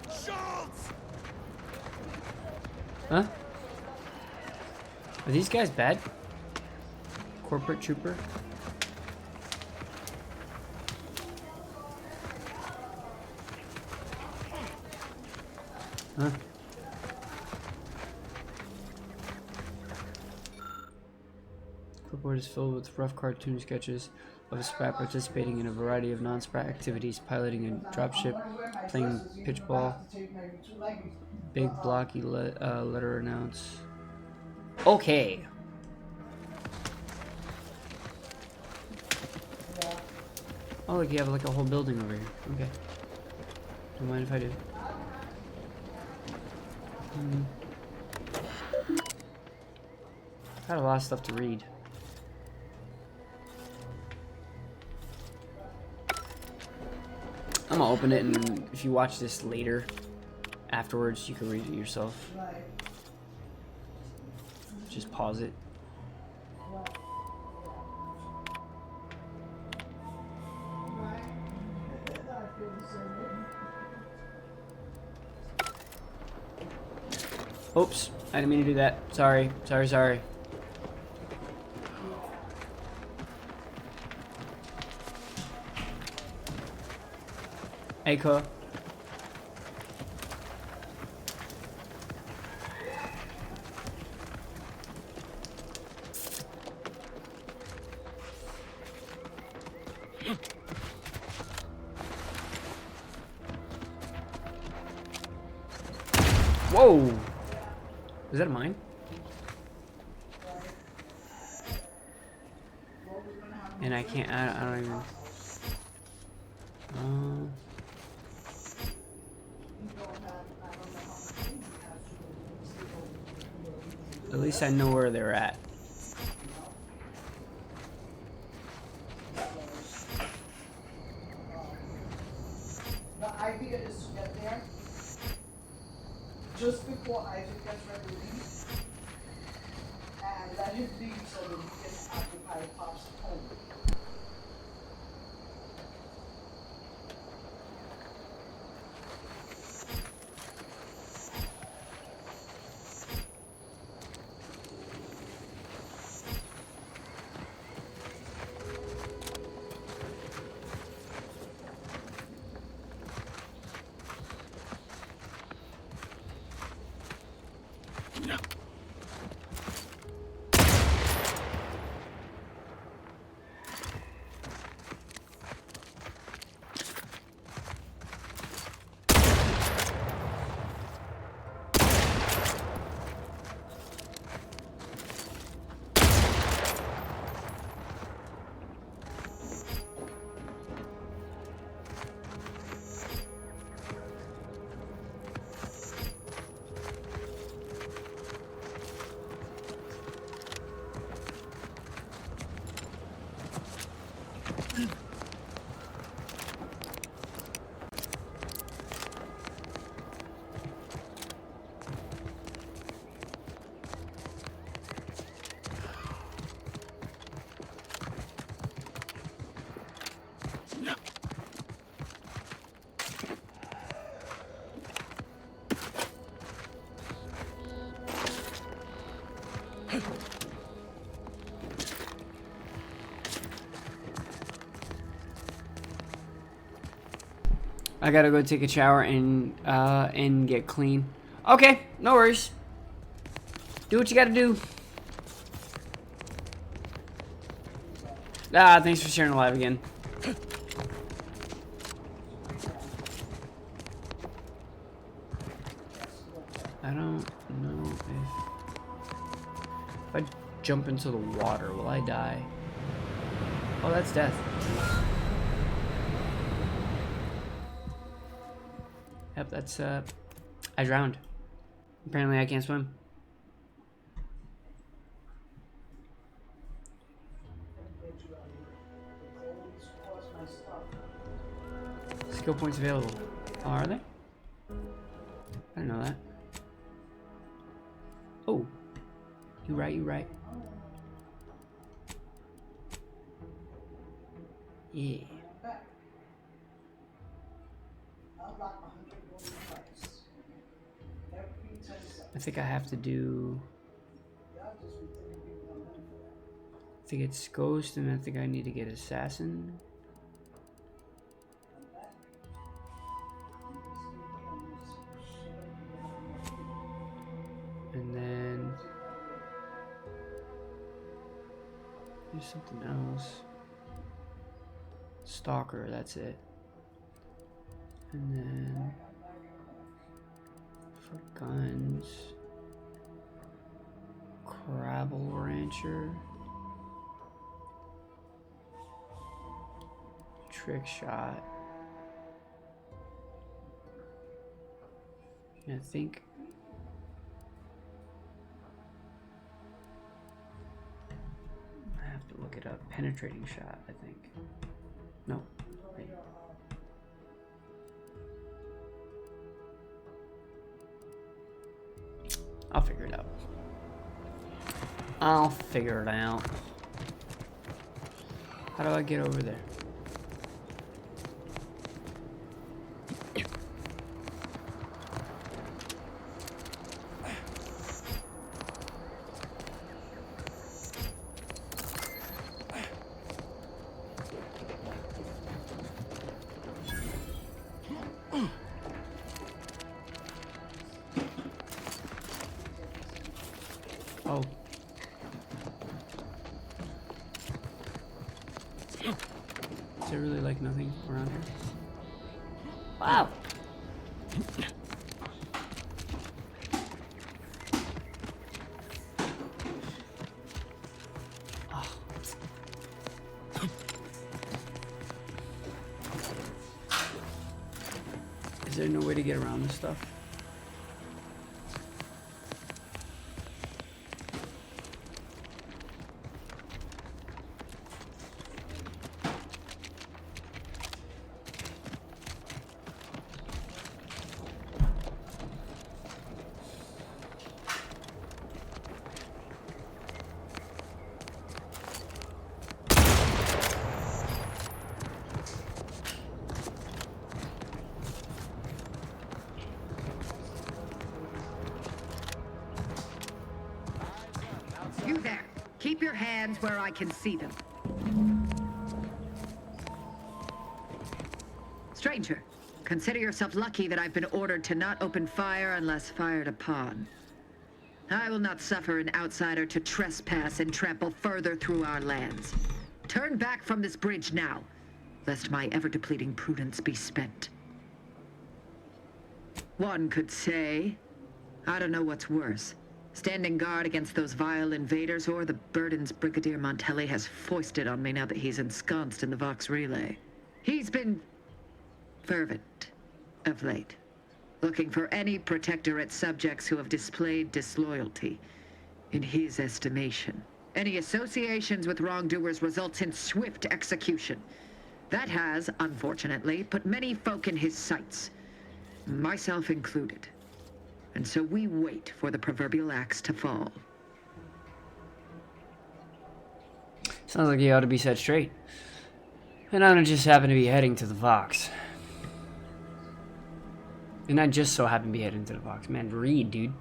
[SPEAKER 19] Schultz!
[SPEAKER 2] Huh? Are these guys bad? Corporate trooper? Huh? Clipboard is filled with rough cartoon sketches of a sprat participating in a variety of non-sprat activities, piloting a dropship, playing pitchball, big blocky letter announce. Okay. Oh, look, you have like a whole building over here. Okay. Don't mind if I do. Got a lot of stuff to read. I'm gonna open it, and if you watch this later, afterwards, you can read it yourself. Just pause it. Oops, I didn't mean to do that. Sorry. Echo. Whoa! Is that a mine? And I can't, I don't even... At least I know where they're at.
[SPEAKER 14] The idea is to get there just before Isaac gets ready to leave, and let him leave so that he can occupy Pop's home.
[SPEAKER 2] I gotta go take a shower and get clean. Okay, no worries. Do what you gotta do. Thanks for sharing the live again. jump into the water, will I die? Oh, that's death. Yep, that's, I drowned. Apparently I can't swim. Skill points available. Oh, are they? I didn't know that. Oh. You right, you right. Yeah. I think I have to do... I think it's Ghost, and I think I need to get Assassin. And then... there's something else. Stalker, that's it. And then... for guns... Crabble Rancher... Trick Shot... and I think... I have to look it up. Penetrating Shot, I think. No. Wait. I'll figure it out. I'll figure it out. How do I get over there? Oh. Is there really like nothing around here? Wow. Oh. Is there no way to get around this stuff?
[SPEAKER 19] You there. Keep your hands where I can see them. Stranger, consider yourself lucky that I've been ordered to not open fire unless fired upon. I will not suffer an outsider to trespass and trample further through our lands. Turn back from this bridge now, lest my ever-depleting prudence be spent. One could say, I don't know what's worse. Standing guard against those vile invaders, or the burdens Brigadier Montelli has foisted on me now that he's ensconced in the Vox Relay. He's been fervent of late, looking for any Protectorate subjects who have displayed disloyalty. In his estimation, any associations with wrongdoers results in swift execution. That has, unfortunately, put many folk in his sights, myself included. And so we wait for the proverbial axe to fall.
[SPEAKER 2] Sounds like you ought to be set straight. And I don't just happen to be heading to the Vox. And I just so happen to be heading to the Vox. Man, read, dude.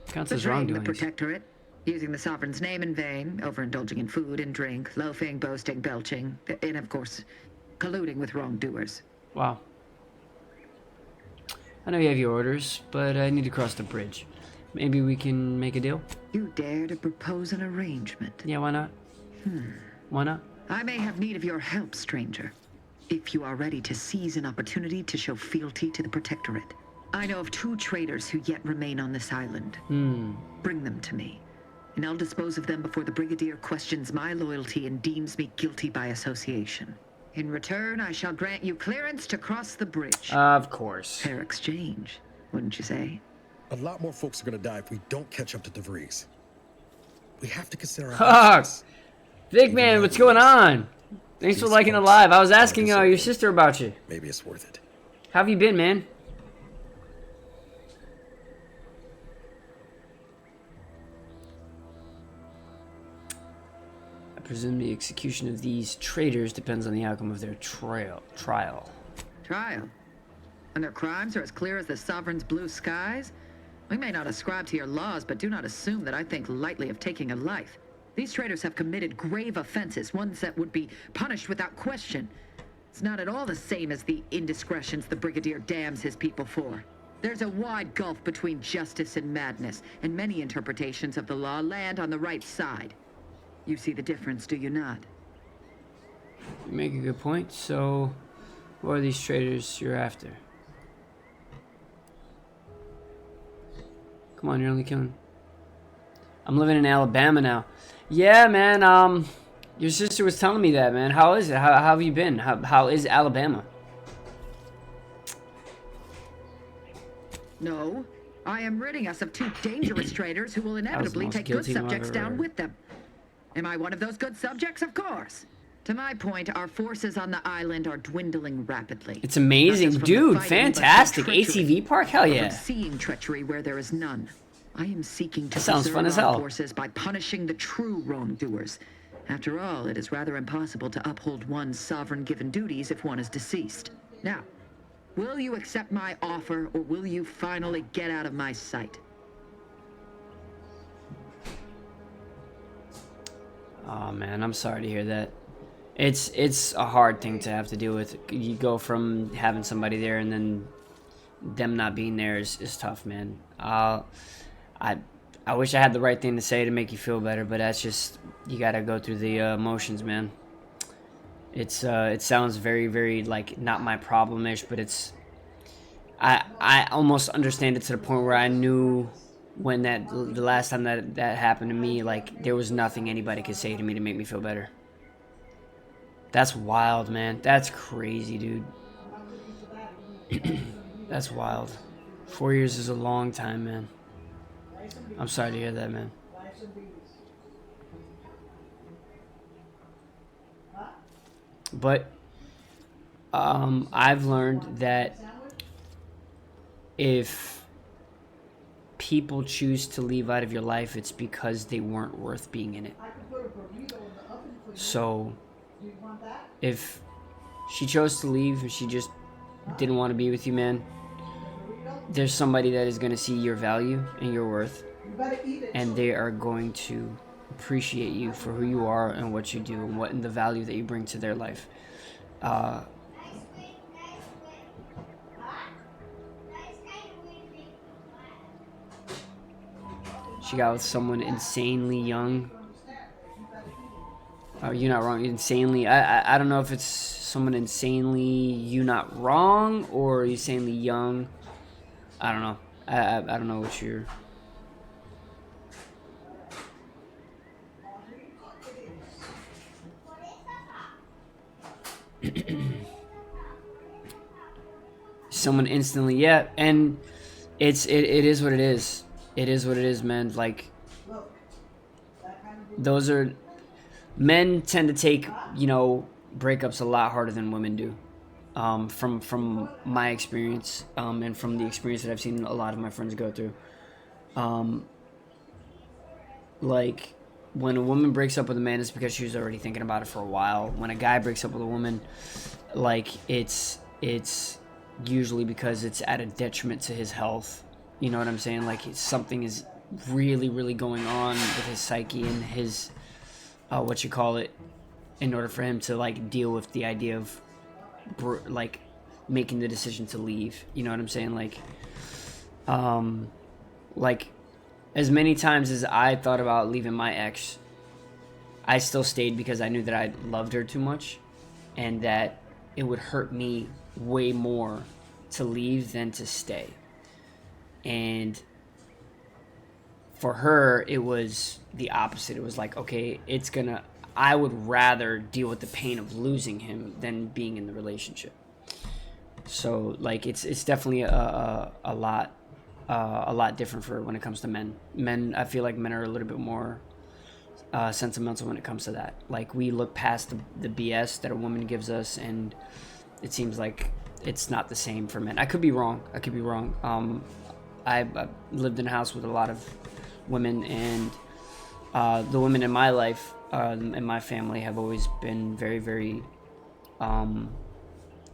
[SPEAKER 2] Counts as
[SPEAKER 19] Betraying the
[SPEAKER 2] wrongdoings.
[SPEAKER 19] Protectorate, using the Sovereign's name in vain, overindulging in food and drink, loafing, boasting, belching, and of course, colluding with wrongdoers.
[SPEAKER 2] Wow. I know you have your orders, but I need to cross the bridge. Maybe we can make a deal?
[SPEAKER 19] You dare to propose an arrangement?
[SPEAKER 2] Yeah, why not? Why not?
[SPEAKER 19] I may have need of your help, stranger. If you are ready to seize an opportunity to show fealty to the Protectorate, I know of 2 traitors who yet remain on this island. Bring them to me, and I'll dispose of them before the Brigadier questions my loyalty and deems me guilty by association. In return, I shall grant you clearance to cross the bridge.
[SPEAKER 2] Of course.
[SPEAKER 19] Fair exchange, wouldn't you say?
[SPEAKER 4] A lot more folks are gonna die if we don't catch up to DeVries. We have to consider our
[SPEAKER 2] Fuck!
[SPEAKER 4] options.
[SPEAKER 2] Big man, what's going on? Thanks for liking the live. I was asking your sister about you.
[SPEAKER 4] Maybe it's worth it.
[SPEAKER 2] How have you been, man? I presume the execution of these traitors depends on the outcome of their trial.
[SPEAKER 19] Trial? And their crimes are as clear as the Sovereign's blue skies? We may not ascribe to your laws, but do not assume that I think lightly of taking a life. These traitors have committed grave offenses, ones that would be punished without question. It's not at all the same as the indiscretions the Brigadier damns his people for. There's a wide gulf between justice and madness, and many interpretations of the law land on the right side. You see the difference, do you not?
[SPEAKER 2] You make a good point. So, what are these traitors you're after? Come on, you're only killing. I'm living in Alabama now. Yeah, man. Your sister was telling me that, man. How is it? How have you been? How is Alabama?
[SPEAKER 19] No, I am ridding us of 2 dangerous traitors who will inevitably take good subjects down with them. Am I one of those good subjects? Of course. To my point, our forces on the island are dwindling rapidly.
[SPEAKER 2] It's amazing, dude. Fantastic. ATV park? Hell yeah.
[SPEAKER 19] From seeing treachery where there is none. I am seeking to
[SPEAKER 2] sounds fun as
[SPEAKER 19] preserve our
[SPEAKER 2] hell.
[SPEAKER 19] forces by punishing the true wrongdoers. After all, it is rather impossible to uphold one's sovereign-given duties if one is deceased. Now, will you accept my offer, or will you finally get out of my sight?
[SPEAKER 2] Oh man, I'm sorry to hear that. It's a hard thing to have to deal with. You go from having somebody there and then them not being there is tough, man. I wish I had the right thing to say to make you feel better, but that's just, you gotta go through the emotions, man. It sounds very, very like not my problem-ish, but I almost understand it to the point where I knew when the last time that happened to me, like there was nothing anybody could say to me to make me feel better. That's wild, man. That's crazy, dude. That's wild. 4 years is a long time, man. I'm sorry to hear that, man. But I've learned that if people choose to leave out of your life, it's because they weren't worth being in it. So if she chose to leave and she just didn't want to be with you, man, there's somebody that is going to see your value and your worth, and they are going to appreciate you for who you are and what you do and the value that you bring to their life. She got with someone insanely young. Oh, you're not wrong. Insanely. I don't know if it's someone insanely you not wrong or insanely young. I don't know. I don't know what you're. Someone instantly, yeah, and it is what it is. It is what it is, man. Like, those are, men tend to take, breakups a lot harder than women do. From my experience, and from the experience that I've seen a lot of my friends go through. Like, when a woman breaks up with a man, it's because she was already thinking about it for a while. When a guy breaks up with a woman, like, it's usually because it's at a detriment to his health. You know what I'm saying? Like, something is really, really going on with his psyche and his, in order for him to, like, deal with the idea of, like, making the decision to leave. You know what I'm saying? Like, as many times as I thought about leaving my ex, I still stayed because I knew that I loved her too much and that it would hurt me way more to leave than to stay. And for her, it was the opposite. It was like, okay, I would rather deal with the pain of losing him than being in the relationship. So like it's definitely a lot different for when it comes to men. I feel like men are a little bit more sentimental when it comes to that. Like we look past the BS that a woman gives us, and it seems like it's not the same for men. I could be wrong. I lived in a house with a lot of women, and the women in my life, in my family, have always been very, very in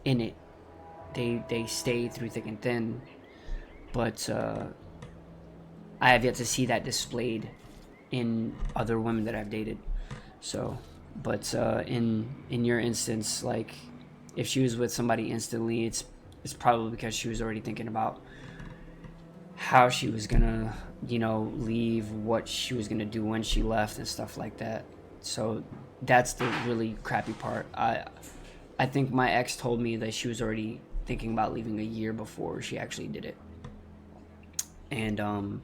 [SPEAKER 2] it. They stay through thick and thin, but I have yet to see that displayed in other women that I've dated. So, but in your instance, like if she was with somebody instantly, it's probably because she was already thinking about how she was gonna, leave, what she was gonna do when she left, and stuff like that. So that's the really crappy part. I think my ex told me that she was already thinking about leaving a year before she actually did it. And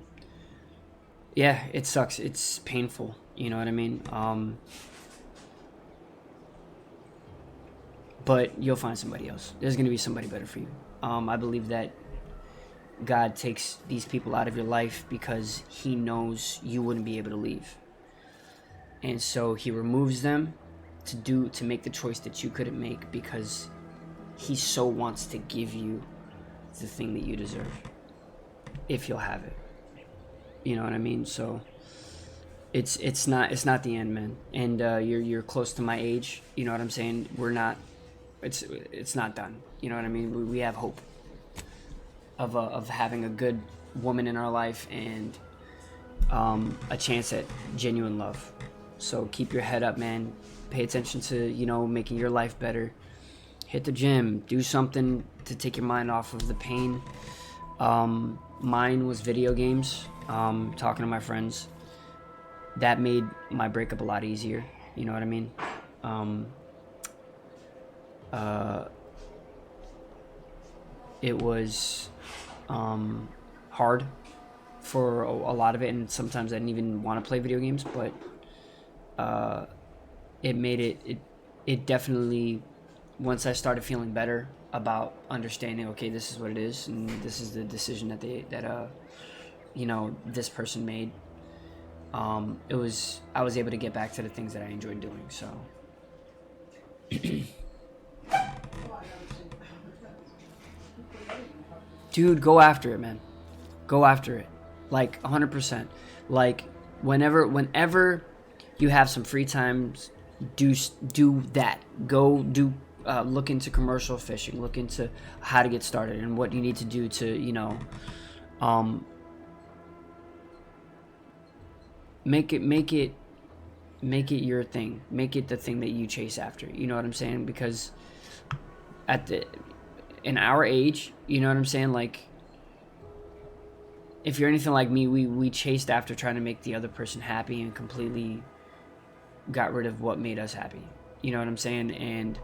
[SPEAKER 2] yeah, it sucks. It's painful. You know what I mean? But you'll find somebody else. There's gonna be somebody better for you. I believe that God takes these people out of your life because he knows you wouldn't be able to leave. And so he removes them to make the choice that you couldn't make, because he so wants to give you the thing that you deserve, if you'll have it. You know what I mean? So it's not the end, man. And you're close to my age. You know what I'm saying? We're not. It's not done. You know what I mean? We have hope of having a good woman in our life, and a chance at genuine love. So keep your head up, man. Pay attention to making your life better. Hit the gym. Do something to take your mind off of the pain. Mine was video games. Talking to my friends. That made my breakup a lot easier. You know what I mean? It was hard for a lot of it, and sometimes I didn't even want to play video games, but it made it definitely, once I started feeling better about understanding, okay, this is what it is, and this is the decision that this person made, I was able to get back to the things that I enjoyed doing. So dude, go after it, man. Go after it. Like 100%. Like whenever you have some free time, do that. Go do look into commercial fishing. Look into how to get started and what you need to do to make it your thing. Make it the thing that you chase after. You know what I'm saying? Because in our age, you know what I'm saying? Like, if you're anything like me, we chased after trying to make the other person happy and completely got rid of what made us happy. You know what I'm saying? And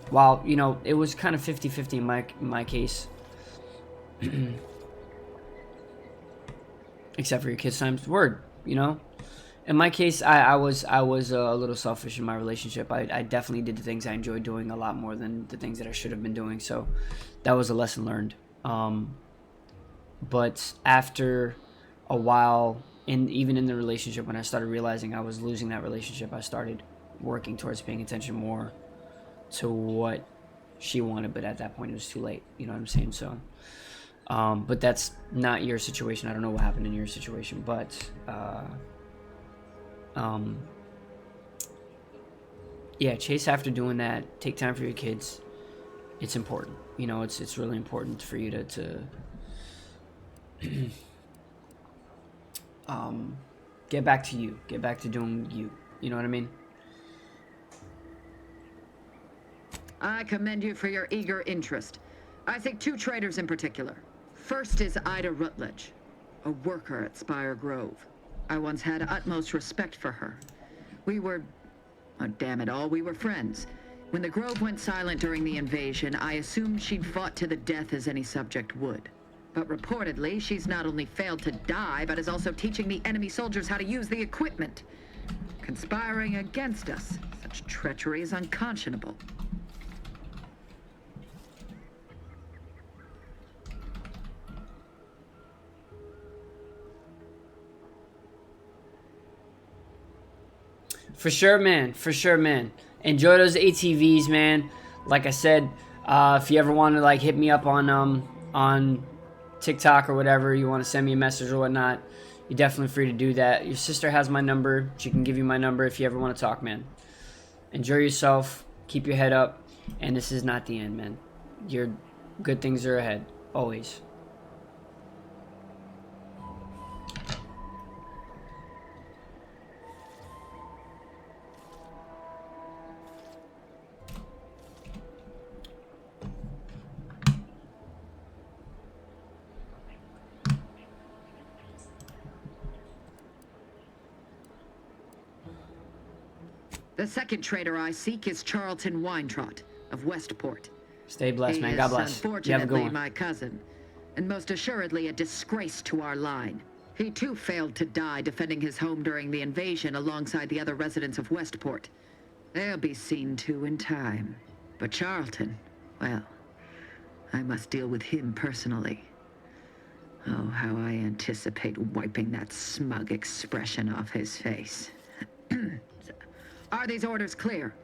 [SPEAKER 2] while, it was kind of 50-50 in my case, except for your kids' times word, in my case, I was a little selfish in my relationship. I definitely did the things I enjoyed doing a lot more than the things that I should have been doing. So that was a lesson learned. But after a while, even in the relationship, when I started realizing I was losing that relationship, I started working towards paying attention more to what she wanted. But at that point, it was too late. You know what I'm saying? So, but that's not your situation. I don't know what happened in your situation, but yeah, chase after doing that. Take time for your kids. It's important. It's really important for you to get back to you. Get back to doing you. You know what I mean?
[SPEAKER 19] I commend you for your eager interest. I think two traders in particular. First is Ida Rutledge, a worker at Spire Grove. I once had utmost respect for her. We were, oh, damn it all, we were friends. When the Grove went silent during the invasion, I assumed she'd fought to the death as any subject would. But reportedly, she's not only failed to die, but is also teaching the enemy soldiers how to use the equipment. Conspiring against us. Such treachery is unconscionable.
[SPEAKER 2] For sure, man. For sure, man. Enjoy those ATVs, man. Like I said, if you ever want to like hit me up on TikTok or whatever, you want to send me a message or whatnot, you're definitely free to do that. Your sister has my number. She can give you my number if you ever want to talk, man. Enjoy yourself. Keep your head up. And this is not the end, man. Your good things are ahead. Always.
[SPEAKER 19] The second traitor I seek is Charlton Weintraut of Westport.
[SPEAKER 2] Stay blessed, man. God bless.
[SPEAKER 19] He
[SPEAKER 2] You have a good
[SPEAKER 19] unfortunately
[SPEAKER 2] one.
[SPEAKER 19] my cousin, and most assuredly a disgrace to our line. He too failed to die defending his home during the invasion alongside the other residents of Westport. They'll be seen to in time. But Charlton, well, I must deal with him personally. Oh, how I anticipate wiping that smug expression off his face. Are these orders clear?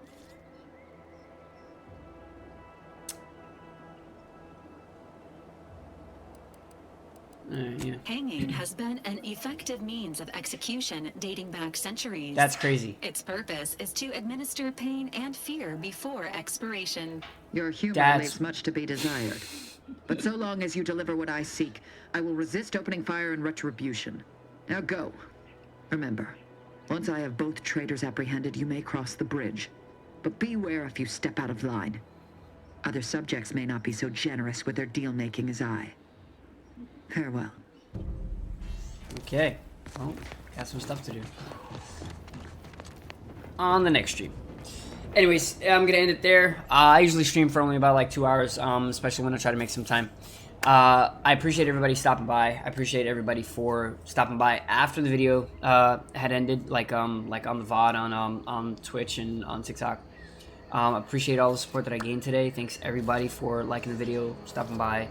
[SPEAKER 2] Yeah.
[SPEAKER 3] Hanging has been an effective means of execution dating back centuries.
[SPEAKER 2] That's crazy.
[SPEAKER 3] Its purpose is to administer pain and fear before expiration.
[SPEAKER 19] Your humor leaves much to be desired. But so long as you deliver what I seek, I will resist opening fire in retribution. Now go. Remember, once I have both traitors apprehended, you may cross the bridge. But beware if you step out of line. Other subjects may not be so generous with their deal-making as I. Farewell.
[SPEAKER 2] Okay. Well, got some stuff to do. On the next stream. Anyways, I'm going to end it there. I usually stream for only about like 2 hours, especially when I try to make some time. I appreciate everybody stopping by. I appreciate everybody for stopping by after the video had ended, like on the VOD on Twitch and on TikTok. Appreciate all the support that I gained today. Thanks everybody for liking the video, stopping by.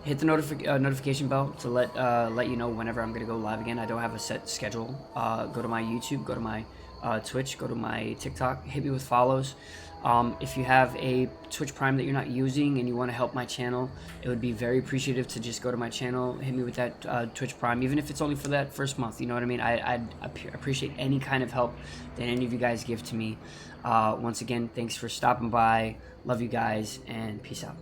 [SPEAKER 2] Hit the notification bell to let you know whenever I'm gonna go live again. I don't have a set schedule. Go to my YouTube, go to my Twitch, go to my TikTok. Hit me with follows. If you have a Twitch Prime that you're not using and you want to help my channel, it would be very appreciative to just go to my channel, hit me with that Twitch Prime, even if it's only for that first month. You know what I mean? I'd appreciate any kind of help that any of you guys give to me. Once again, thanks for stopping by. Love you guys, and peace out.